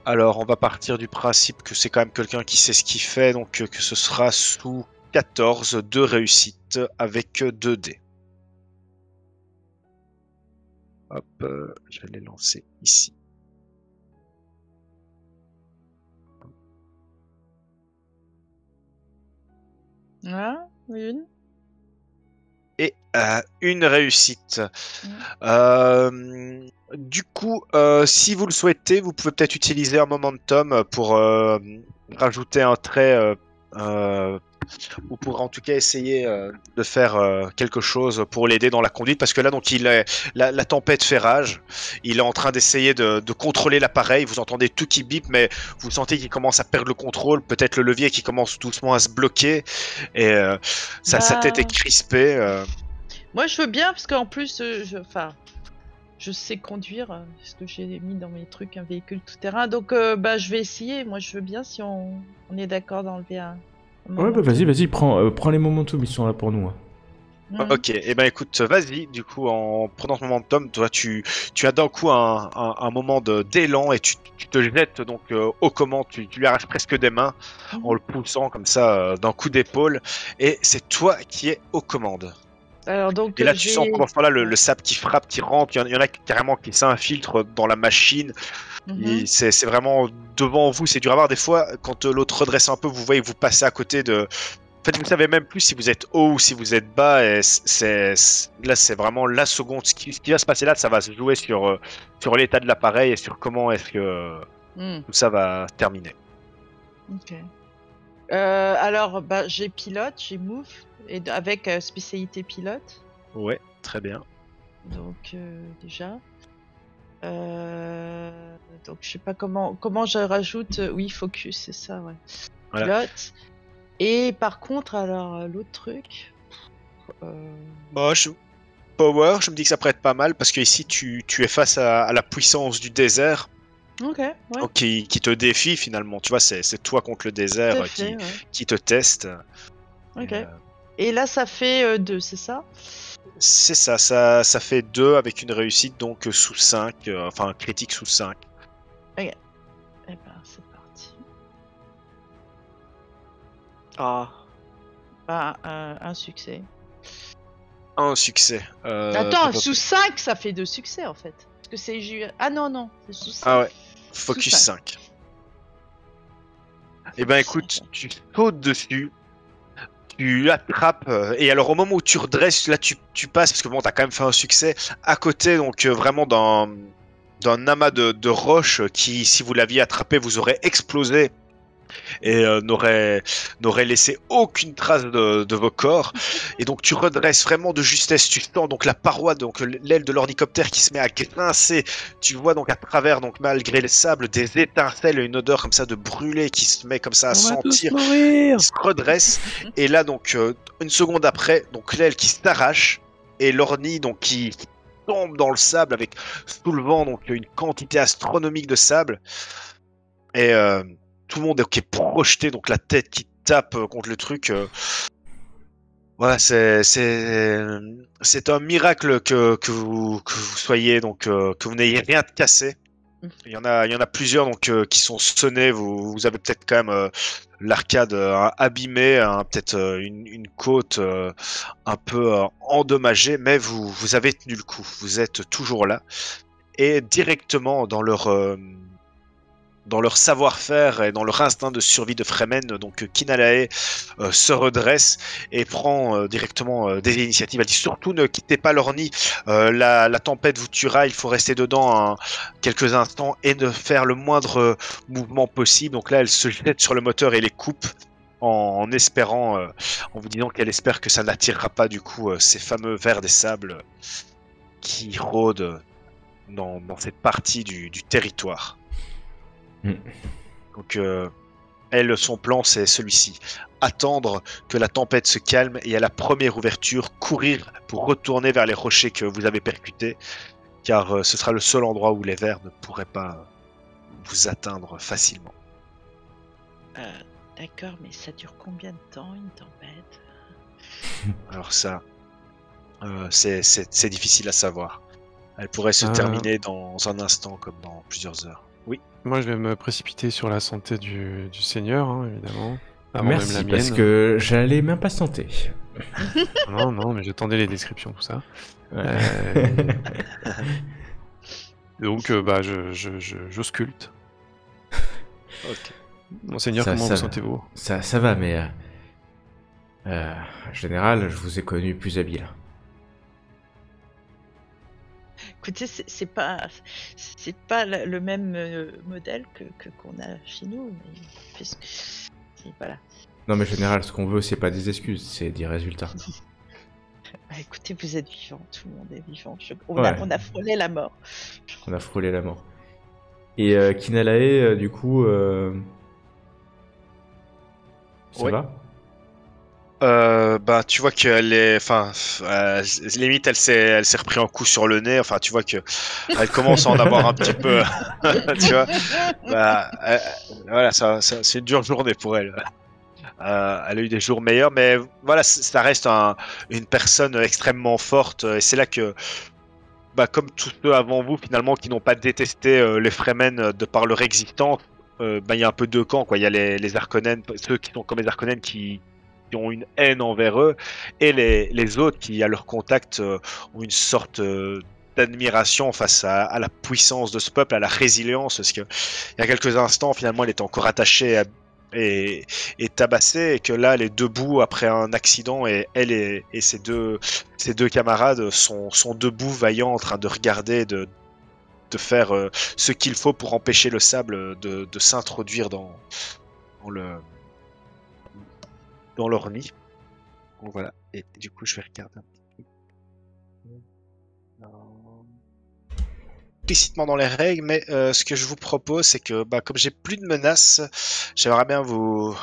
Alors on va partir du principe que c'est quand même quelqu'un qui sait ce qu'il fait, donc que ce sera sous 14, 2 réussites avec 2 dés. Hop, je vais les lancer ici. Ah, une. Et une réussite. Du coup, si vous le souhaitez, vous pouvez peut-être utiliser un momentum pour rajouter un trait, ou pour en tout cas essayer de faire quelque chose pour l'aider dans la conduite, parce que là, donc, la tempête fait rage. Il est en train d'essayer de contrôler l'appareil. Vous entendez tout qui bip, mais vous sentez qu'il commence à perdre le contrôle. Peut-être le levier qui commence doucement à se bloquer, et sa tête est crispée. Moi, je veux bien parce qu'en plus, je sais conduire, parce que j'ai mis dans mes trucs un véhicule tout-terrain. Donc, je vais essayer. Moi, je veux bien si on est d'accord d'enlever un Ouais, bah vas-y, prends les momentum, ils sont là pour nous. Hein. Ok, et écoute, vas-y, du coup, en prenant ton momentum, toi, tu as d'un coup un moment d'élan, et tu te jettes donc aux commandes, tu lui arraches presque des mains en le poussant comme ça d'un coup d'épaule, et c'est toi qui es aux commandes. Alors, donc, et là, tu sens pendant ce temps-là le sable qui frappe, qui rentre, il y en a carrément qui s'infiltrent dans la machine. C'est vraiment devant vous, c'est dur à voir. Des fois, quand l'autre redresse un peu, vous voyez que vous passez à côté de... En fait, vous ne savez même plus si vous êtes haut ou si vous êtes bas. Et là, c'est vraiment la seconde. Ce qui va se passer là, ça va se jouer sur l'état de l'appareil et sur comment est-ce que tout ça va terminer. Ok. Alors, j'ai pilote, j'ai move, et avec spécialité pilote. Ouais, très bien. Donc, déjà. Donc, je sais pas comment je rajoute. Oui, focus, c'est ça, ouais. Voilà. Pilote. Et par contre, alors, l'autre truc. Power, je me dis que ça pourrait être pas mal parce que ici tu es face à la puissance du désert. Ok, ouais. Donc, qui te défie finalement. Tu vois, c'est toi contre le désert Tout à fait, ouais. qui te teste. Ok. Et, Et là, ça fait 2, c'est ça? c'est ça fait 2 avec une réussite, donc sous 5, enfin critique sous 5. Eh ben, c'est parti. Ah, Bah, un succès. un succès. Attends, sous 5, ça fait 2 succès en fait. Parce que c'est Ah non, c'est sous 5. Ah ouais, focus Sous 5. Eh ben écoute, tu sautes dessus, tu l'attrapes, et alors au moment où tu redresses, là tu passes, parce que bon, t'as quand même fait un succès, à côté, donc vraiment d'un amas de roches qui, si vous l'aviez attrapé, vous aurait explosé et n'aurait laissé aucune trace de vos corps. Et donc tu redresses vraiment de justesse, tu sens donc la paroi, donc l'aile de l'ornicoptère qui se met à grincer. Tu vois donc à travers, donc malgré le sable, des étincelles et une odeur comme ça de brûlé qui se met comme ça à On va tous sentir. mourir. Il se redresse et là donc une seconde après, donc l'aile qui s'arrache et l'orni donc qui tombe dans le sable avec soulevant donc une quantité astronomique de sable. Et tout le monde est projeté, donc la tête qui tape contre le truc. Voilà, c'est un miracle que vous soyez, donc que vous n'ayez rien de cassé. Il y en a plusieurs donc qui sont sonnés. Vous avez peut-être quand même l'arcade abîmée, hein, peut-être une côte un peu endommagée, mais vous avez tenu le coup. Vous êtes toujours là et directement dans leur savoir-faire et dans leur instinct de survie de Fremen, donc Kinalae se redresse et prend directement des initiatives. Elle dit surtout ne quittez pas leur nid, la tempête vous tuera, il faut rester dedans quelques instants et ne faire le moindre mouvement possible. Donc là, elle se jette sur le moteur et les coupe en espérant, en vous disant qu'elle espère que ça n'attirera pas du coup ces fameux vers des sables qui rôdent dans cette partie du territoire. Donc, elle, son plan, c'est celui-ci. Attendre que la tempête se calme et à la première ouverture, courir pour retourner vers les rochers que vous avez percutés, car ce sera le seul endroit où les vers ne pourraient pas vous atteindre facilement. D'accord, mais ça dure combien de temps une tempête? Alors ça, c'est difficile à savoir. Elle pourrait se terminer dans un instant comme dans plusieurs heures. Oui. Moi, je vais me précipiter sur la santé du seigneur, hein, évidemment. Avant Merci, même la parce mienne. que j'allais m'impatienter. Non, mais j'attendais les descriptions, tout ça. Ouais. Donc, j'ausculte. Ok. Monseigneur, comment vous sentez-vous? Ça va, mais en général, je vous ai connu plus habile. Écoutez, c'est pas le même modèle que qu'on a chez nous, mais puisque voilà. Non, mais en général, ce qu'on veut, c'est pas des excuses, c'est des résultats. Bah, écoutez, vous êtes vivant, tout le monde est vivant. On Ouais. a frôlé la mort. On a frôlé la mort. Et Kinalae, du coup, ça Ouais. va? Bah, tu vois qu'elle est, enfin, limite, elle s'est repris un coup sur le nez. Enfin, tu vois que elle commence à en avoir un petit peu. Tu vois, bah, voilà, c'est une dure journée pour elle. Elle a eu des jours meilleurs, mais voilà, ça reste une personne extrêmement forte. Et c'est là que, bah, comme tous ceux avant vous, finalement, qui n'ont pas détesté les Fremen de par leur existence, bah, il y a un peu deux camps, quoi. Il y a les Harkonnen, ceux qui sont comme les Harkonnen qui ont une haine envers eux, et les autres qui, à leur contact, ont une sorte d'admiration face à la puissance de ce peuple, à la résilience, parce que il y a quelques instants, finalement, elle était encore attachée et tabassée, et que là, elle est debout après un accident, et elle et ses deux camarades sont debout, vaillants, en train de regarder, de faire ce qu'il faut pour empêcher le sable de s'introduire dans leur nid. Donc voilà, et du coup je vais regarder un petit peu. explicitement dans les règles, mais ce que je vous propose, c'est que comme j'ai plus de menaces, j'aimerais bien vous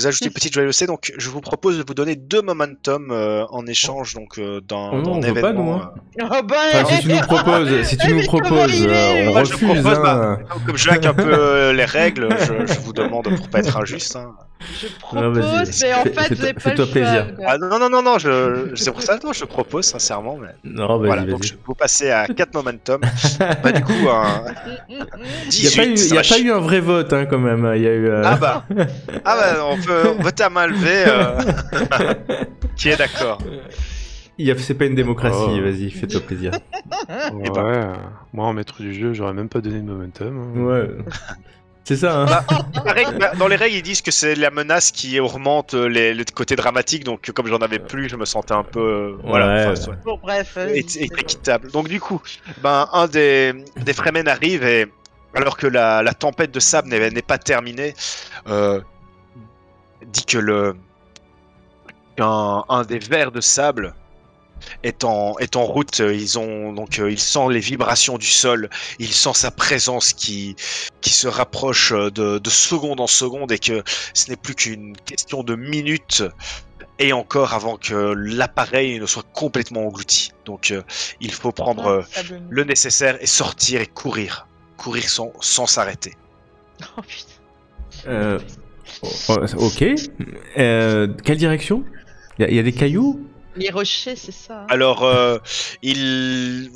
ajouter une petite joyeuseté. Donc, je vous propose de vous donner 2 momentum en échange, donc Oh dans non, on un veut pas, événement. nous, hein. Oh bah, Enfin, si tu nous proposes, mais comment il est, on Moi, je refuse. propose, Hein. comme je hack un peu les règles, je vous demande pour pas être injuste. Hein. Je Non, vas-y, propose, mais en fait, vous n'avez pas fais-toi le plaisir. choix. quoi. Ah non, c'est pour ça que je propose sincèrement. Mais... Non, Voilà, vas-y, donc vas-y. je vais vous passer à 4 momentum. Du coup, un Il n'y a 18. pas eu un vrai vote, hein, quand même. Il y a eu. On peut voter à main levée. Qui est d'accord? C'est pas une démocratie, Oh. vas-y, fais-toi plaisir. Ouais, moi en maître du jeu, j'aurais même pas donné de momentum. Hein. Ouais. C'est ça, hein. Dans les règles, ils disent que c'est la menace qui augmente le côté dramatique, donc comme j'en avais plus, je me sentais un peu Ouais. Bon, bref. équitable. Donc du coup, un des Fremen arrive et alors que la tempête de sable n'est pas terminée, dit que un des vers de sable est en route. Ils sent les vibrations du sol, il sent sa présence qui se rapproche de seconde en seconde et que ce n'est plus qu'une question de minutes et encore avant que l'appareil ne soit complètement englouti. Donc il faut prendre le nécessaire et sortir et courir sans s'arrêter. Oh putain. Ok. Quelle direction? Il y a des cailloux? Les rochers, c'est ça. Hein. Alors, il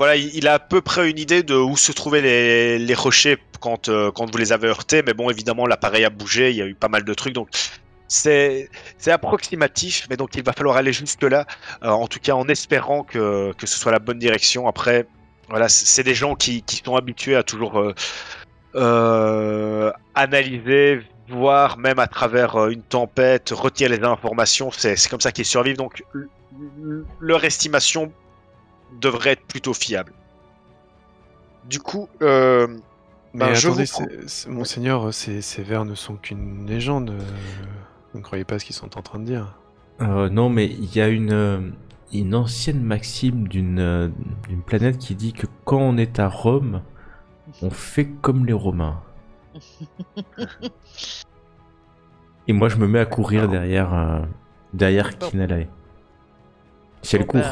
a à peu près une idée de où se trouvaient les rochers quand vous les avez heurtés, mais bon, évidemment, l'appareil a bougé, il y a eu pas mal de trucs, donc c'est approximatif, mais donc il va falloir aller jusque là, en tout cas en espérant que ce soit la bonne direction. Après, voilà, c'est des gens qui sont habitués à toujours analyser, voir même à travers une tempête, retenir les informations. C'est comme ça qu'ils survivent. Donc leur estimation devrait être plutôt fiable. Du coup, Mais je attendez, vous... monseigneur, ces vers ne sont qu'une légende. Vous ne croyez pas ce qu'ils sont en train de dire? Non, mais il y a une ancienne maxime d'une planète qui dit que quand on est à Rome, on fait comme les Romains. Et moi, je me mets à courir derrière Kinalae. Si elle court.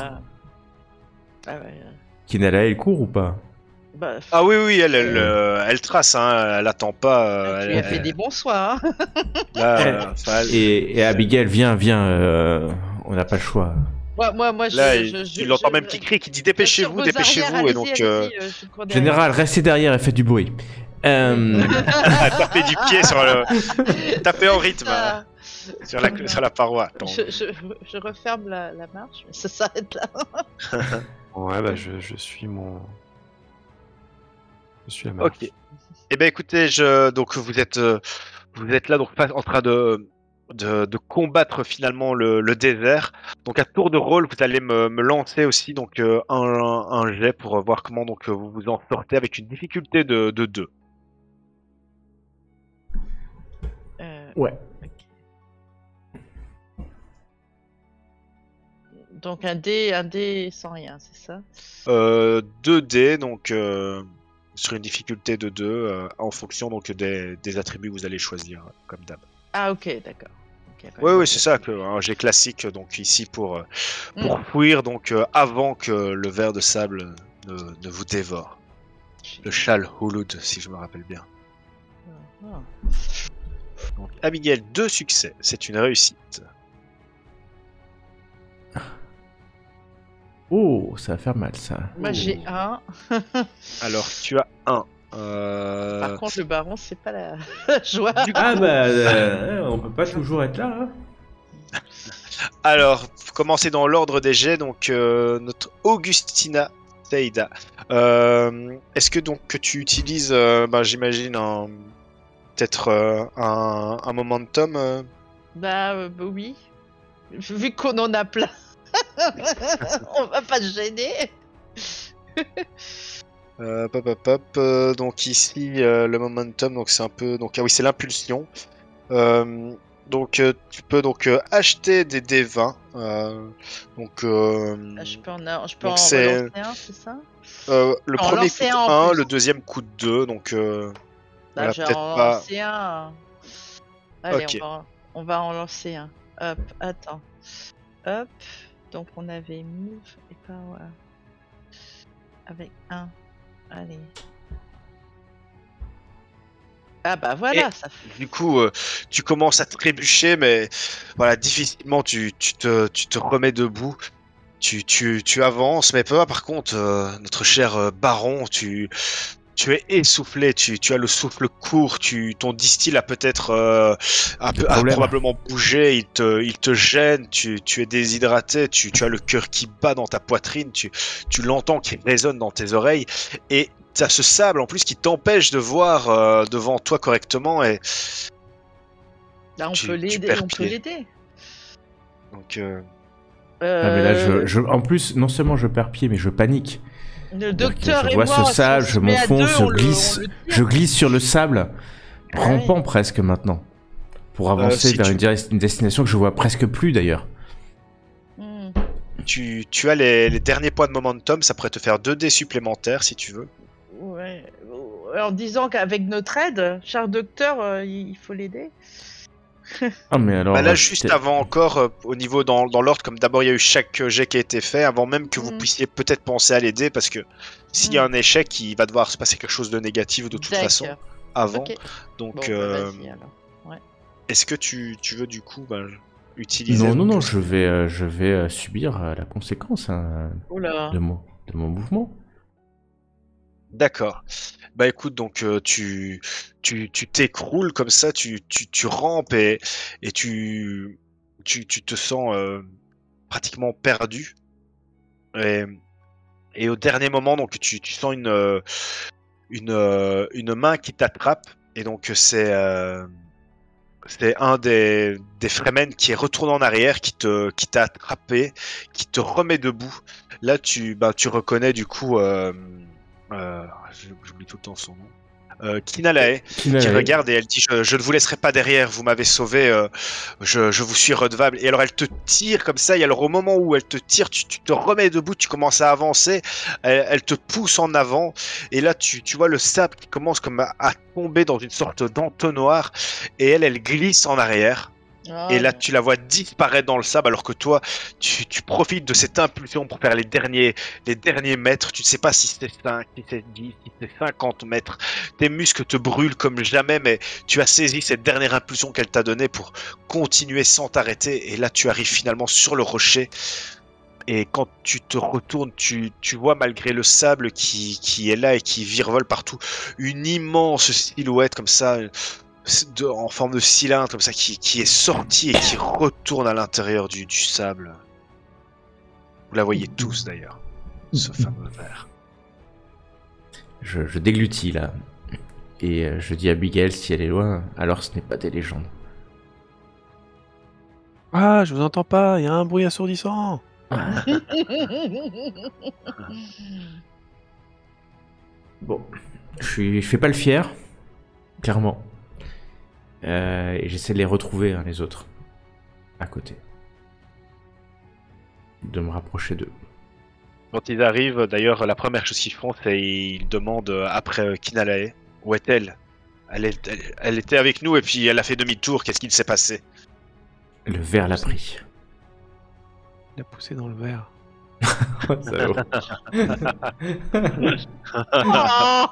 Kinalae, elle court ou pas? Ah oui, elle trace, hein, elle attend pas. Tu lui as fait des bons soirs. Hein. Là, et Abigail, viens, on n'a pas le choix. Moi, là, il entend même petit cri qui dit dépêchez-vous, et donc... Général, restez derrière et faites du bruit. Taper du pied sur le... Taper en rythme sur la paroi. Attends. Je referme la marche, mais ça s'arrête là. Ouais, je suis la marche. Ok. Eh ben écoutez, donc vous êtes là donc en train de combattre finalement le désert. Donc à tour de rôle, vous allez me lancer aussi donc un jet pour voir comment donc vous vous en sortez avec une difficulté de 2. Ouais. Donc un dé sans rien, c'est ça? 2 dés donc sur une difficulté de 2 en fonction donc des attributs que vous allez choisir comme d'hab. Ah ok, d'accord. Okay, oui, c'est ça, un jet classique donc ici pour fuir donc avant que le ver de sable ne vous dévore. Le Shal Hulud, si je me rappelle bien. Donc Abigail, 2 succès, c'est une réussite. Oh, ça va faire mal ça. Moi j'ai 1. Alors tu as 1. Par contre le baron c'est pas la joie. On peut pas toujours être là. Hein. Alors, commencer dans l'ordre des jets, donc notre Augustina Teida. Est-ce que donc que tu utilises, j'imagine peut-être un momentum Oui. Vu qu'on en a plein, on va pas se gêner. Donc ici le momentum, donc c'est un peu c'est l'impulsion. Donc tu peux donc acheter des D20. Je peux en relancer un, c'est ça? Le En premier coup lancer de un en 1, plus. le deuxième coup de 2, donc Là, voilà, je vais peut-être en pas. lancer un. Allez, Ok. on va en lancer un. Hop, attends. Hop. Donc on avait move et power. Avec un. Allez. Ah bah voilà, ça fait. Du coup, tu commences à trébucher, mais voilà, difficilement tu te remets debout. Tu avances, mais pas par contre, notre cher baron, tu es essoufflé, tu as le souffle court, ton distil a peut-être Des a problèmes. probablement bougé, il te gêne, tu es déshydraté, tu as le cœur qui bat dans ta poitrine, tu l'entends qui résonne dans tes oreilles, et t'as ce sable en plus qui t'empêche de voir devant toi correctement, et Là, on tu peut l'aider. perds On peut pied. l'aider. Donc, Ah, mais là, en plus, non seulement je perds pied, mais je panique. Le C'est-à-dire que docteur je et vois moi, ce si on sable, se je met à m'enfonce, deux, on le je tire. glisse sur le sable, Ouais. rampant presque maintenant, pour avancer si vers tu- une destination que je vois presque plus d'ailleurs. Hmm. tu as les derniers points de momentum, ça pourrait te faire 2 dés supplémentaires si tu veux. Ouais. En disant qu'avec notre aide, cher docteur, il faut l'aider. Ah, mais alors. Bah là, juste avant encore, au niveau dans l'ordre, comme d'abord il y a eu chaque jet qui a été fait, avant même que vous Mhm. puissiez peut-être penser à l'aider, parce que s'il y a un échec, il va devoir se passer quelque chose de négatif de toute façon D'accord. avant. Ok. Donc, Bon, bah, vas-y alors. est-ce que tu veux du coup utiliser Non, non, donc, non, je vais subir la conséquence hein, Oula. de mon mouvement. D'accord. Bah écoute, donc tu t'écroules comme ça, tu rampes et tu te sens pratiquement perdu. Et au dernier moment, donc tu sens une main qui t'attrape, et donc c'est un des Fremen qui est retourné en arrière, qui t'a attrapé, qui te remet debout. Là, tu reconnais du coup, j'oublie tout le temps son nom, Kinalae, qui regarde et elle dit je ne vous laisserai pas derrière, vous m'avez sauvé, je vous suis redevable. Et alors elle te tire comme ça, et alors au moment où elle te tire, tu te remets debout, tu commences à avancer, elle te pousse en avant, et là tu vois le sable qui commence comme à tomber dans une sorte d'entonnoir, et elle glisse en arrière. Ah, Et là, non. tu la vois disparaître dans le sable, alors que toi, tu profites de cette impulsion pour faire les derniers mètres. Tu ne sais pas si c'est 5, si c'est 10, si c'est 50 mètres. Tes muscles te brûlent comme jamais, mais tu as saisi cette dernière impulsion qu'elle t'a donnée pour continuer sans t'arrêter. Et là, tu arrives finalement sur le rocher. Et quand tu te retournes, tu vois, malgré le sable qui est là et qui virevolte partout, une immense silhouette comme ça, en forme de cylindre comme ça, qui est sorti et qui retourne à l'intérieur du sable. Vous la voyez tous d'ailleurs, ce fameux ver. Je déglutis là. Et je dis à Abigail, si elle est loin, alors ce n'est pas des légendes. Ah, je vous entends pas, il y a un bruit assourdissant. Bon, je fais pas le fier, clairement. Et j'essaie de les retrouver, hein, les autres, à côté. De me rapprocher d'eux. Quand ils arrivent, d'ailleurs, la première chose qu'ils font, c'est ils demandent après Kinalae, où est-elle? Elle était avec nous et puis elle a fait demi-tour, qu'est-ce qu'il s'est passé? Le ver l'a pris. Il a poussé dans le verre. Salaud. Oh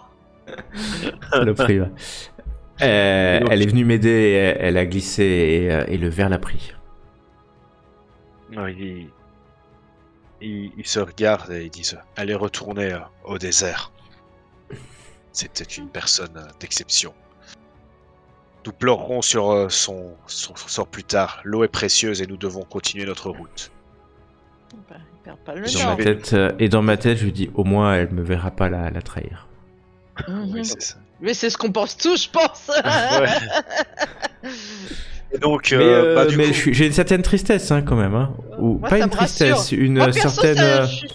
Saloperie, va. Elle est venue m'aider, elle a glissé et le ver l'a pris. Non, ils se regardent et ils disent elle est retournée au désert. C'était une personne d'exception. Nous pleurerons sur son sort plus tard. L'eau est précieuse et nous devons continuer notre route. Bah, il perd pas le Ils Dans ont ma nord. tête, et dans ma tête, je lui dis au moins elle me verra pas la trahir. Mhm. Oui, c'est ça. Mais c'est ce qu'on pense tous, je pense. Ouais. Et donc, du mais coup, j'ai une certaine tristesse hein, quand même. Hein. Ou Moi, pas ça une me rassure. tristesse, une Moi, perso, certaine. ça, je suis-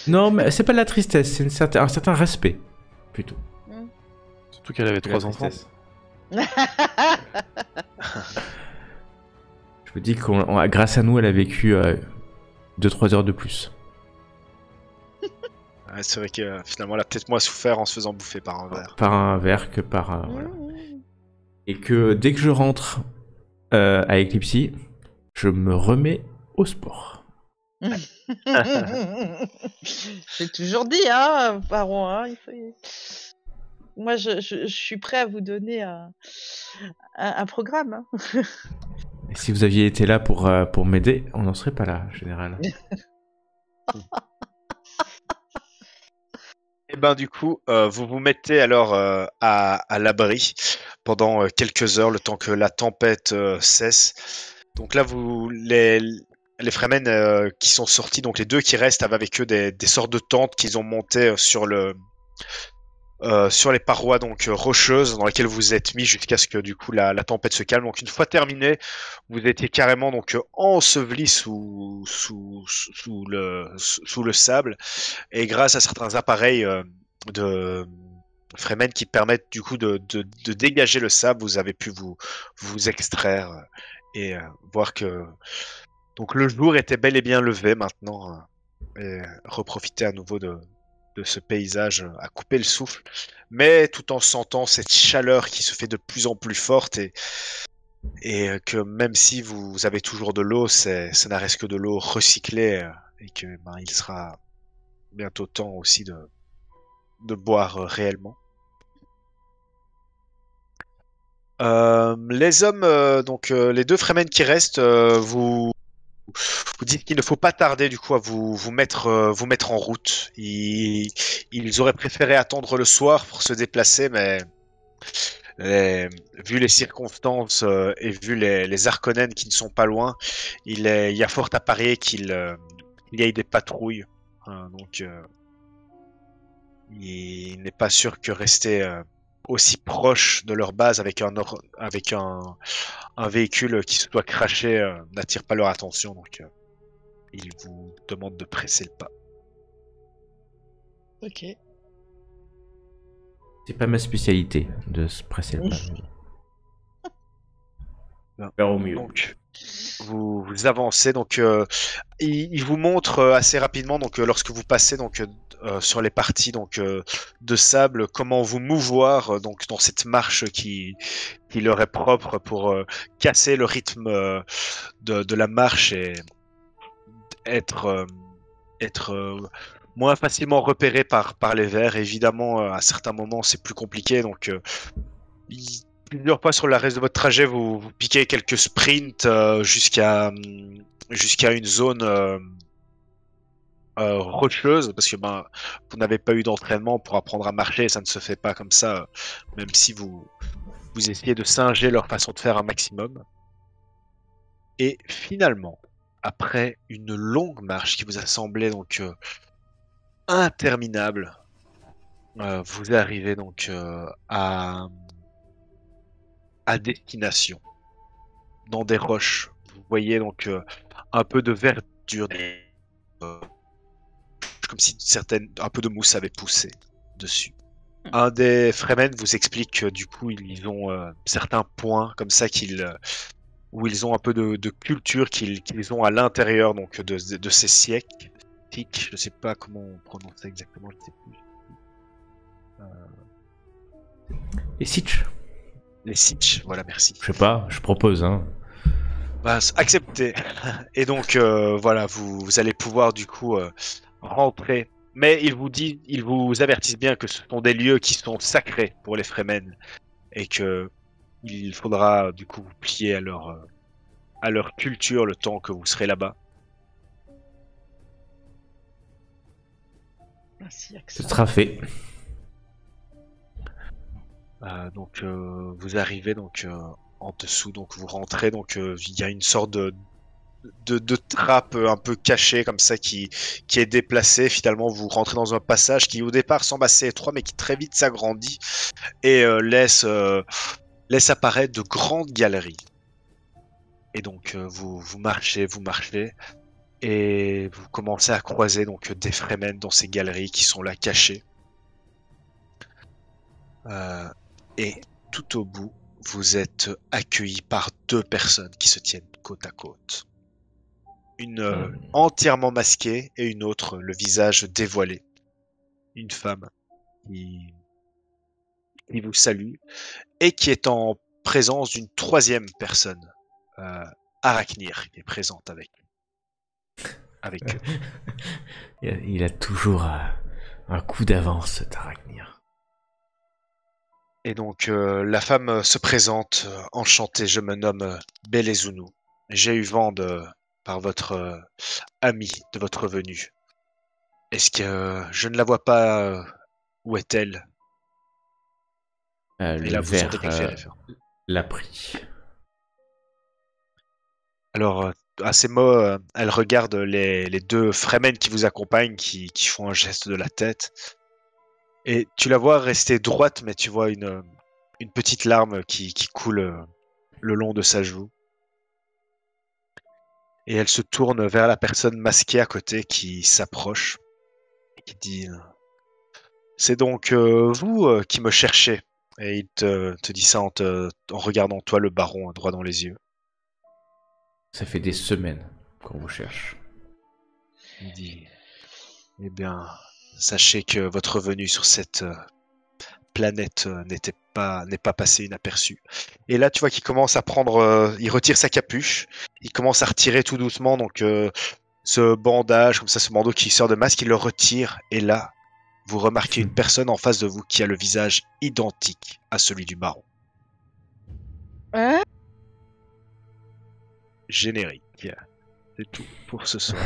Non, mais c'est pas de la tristesse, c'est un certain respect plutôt. Surtout qu'elle avait Que la 3 enfants. tristesse. Je me dis que grâce à nous, elle a vécu 2-3 heures de plus. Ouais, c'est vrai que finalement, elle a peut-être moins souffert en se faisant bouffer par un verre. Par un verre que par... voilà. Mmh. Et que dès que je rentre à Eclipsy, je me remets au sport. J'ai toujours dit, hein, Baron, hein, moi, je suis prêt à vous donner un programme. Hein. Et si vous aviez été là pour m'aider, on n'en serait pas là, en général. Et ben du coup, vous vous mettez alors à l'abri pendant quelques heures, le temps que la tempête cesse. Donc là, les Fremen qui sont sortis, donc les deux qui restent, avaient avec eux des sortes de tentes qu'ils ont montées sur les parois donc rocheuses dans lesquelles vous êtes mis jusqu'à ce que du coup la tempête se calme. Donc une fois terminé, vous étiez carrément donc enseveli sous le sable, et grâce à certains appareils de Fremen qui permettent du coup de dégager le sable, vous avez pu vous extraire et voir que donc le jour était bel et bien levé maintenant, et reprofiter à nouveau de ce paysage à couper le souffle, mais tout en sentant cette chaleur qui se fait de plus en plus forte, et que même si vous avez toujours de l'eau, ça n'a reste que de l'eau recyclée, et que il sera bientôt temps aussi de boire réellement. Les hommes, donc les deux Fremen qui restent, vous dites qu'il ne faut pas tarder du coup à vous mettre en route. Ils auraient préféré attendre le soir pour se déplacer, mais vu les circonstances et vu les Harkonnen qui ne sont pas loin, il y a fort à parier qu'il y ait des patrouilles. Donc il n'est pas sûr que rester aussi proche de leur base avec un véhicule qui se soit crashé n'attire pas leur attention. Donc ils vous demandent de presser le pas. Ok. C'est pas ma spécialité de se presser le pas. Non. Faire au mieux. Donc vous avancez, donc il vous montre assez rapidement, donc lorsque vous passez donc sur les parties donc de sable, comment vous mouvoir donc dans cette marche qui leur est propre pour casser le rythme de la marche et être moins facilement repéré par les vers. Évidemment, à certains moments, c'est plus compliqué, donc plusieurs fois sur le reste de votre trajet, vous piquez quelques sprints jusqu'à une zone rocheuse, parce que vous n'avez pas eu d'entraînement pour apprendre à marcher, ça ne se fait pas comme ça, même si vous essayez de singer leur façon de faire un maximum. Et finalement, après une longue marche qui vous a semblé donc interminable, vous arrivez donc à destination, dans des roches. Vous voyez donc un peu de verdure, comme si un peu de mousse avait poussé dessus. Un des Fremen vous explique que du coup ils ont certains points comme ça où ils ont un peu de culture qu'ils ont à l'intérieur donc de ces siècles. Je sais pas comment on prononce ça exactement, je sais plus. Les Sitch. Les Sitch, voilà, merci. Je sais pas, je propose, hein. Accepté. Et donc voilà, vous allez pouvoir du coup rentrer. Mais ils vous avertissent bien que ce sont des lieux qui sont sacrés pour les Fremen et que il faudra du coup vous plier à leur culture le temps que vous serez là-bas. Merci, Ce sera fait. Donc vous arrivez donc en dessous, donc vous rentrez, donc il y a une sorte de trappe un peu cachée comme ça qui est déplacée. Finalement vous rentrez dans un passage qui au départ semble assez étroit mais qui très vite s'agrandit et laisse apparaître de grandes galeries. Et donc vous marchez et vous commencez à croiser donc des Fremen dans ces galeries qui sont là cachées. Et tout au bout, vous êtes accueillis par deux personnes qui se tiennent côte à côte. Une entièrement masquée et une autre le visage dévoilé. une femme qui vous salue et qui est en présence d'une troisième personne, Arachnir, qui est présente avec eux. Il a toujours un coup d'avance, cet Arachnir. Et donc la femme se présente, enchantée, je me nomme Belezounou. J'ai eu vent par votre ami de votre venue. Est-ce que je ne la vois pas? Où est-elle? Et Le là, vous sentez verre qu'elle fait référence. l'a pris. Alors, à ces mots, elle regarde les deux Fremen qui vous accompagnent, qui font un geste de la tête. Et tu la vois rester droite, mais tu vois une petite larme qui coule le long de sa joue. Et elle se tourne vers la personne masquée à côté qui s'approche et qui dit c'est donc vous qui me cherchez. Et il te dit ça en regardant toi, le baron, droit dans les yeux. Ça fait des semaines qu'on vous cherche. Il dit eh bien, sachez que votre venue sur cette planète n'est pas passée inaperçue. Et là, tu vois qu'il commence à prendre, il retire sa capuche, il commence à retirer tout doucement, donc ce bandage, comme ça, ce bandeau qui sort de masque, il le retire, et là, vous remarquez une personne en face de vous qui a le visage identique à celui du baron. Hein? Générique. C'est tout pour ce soir.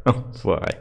Enfoiré.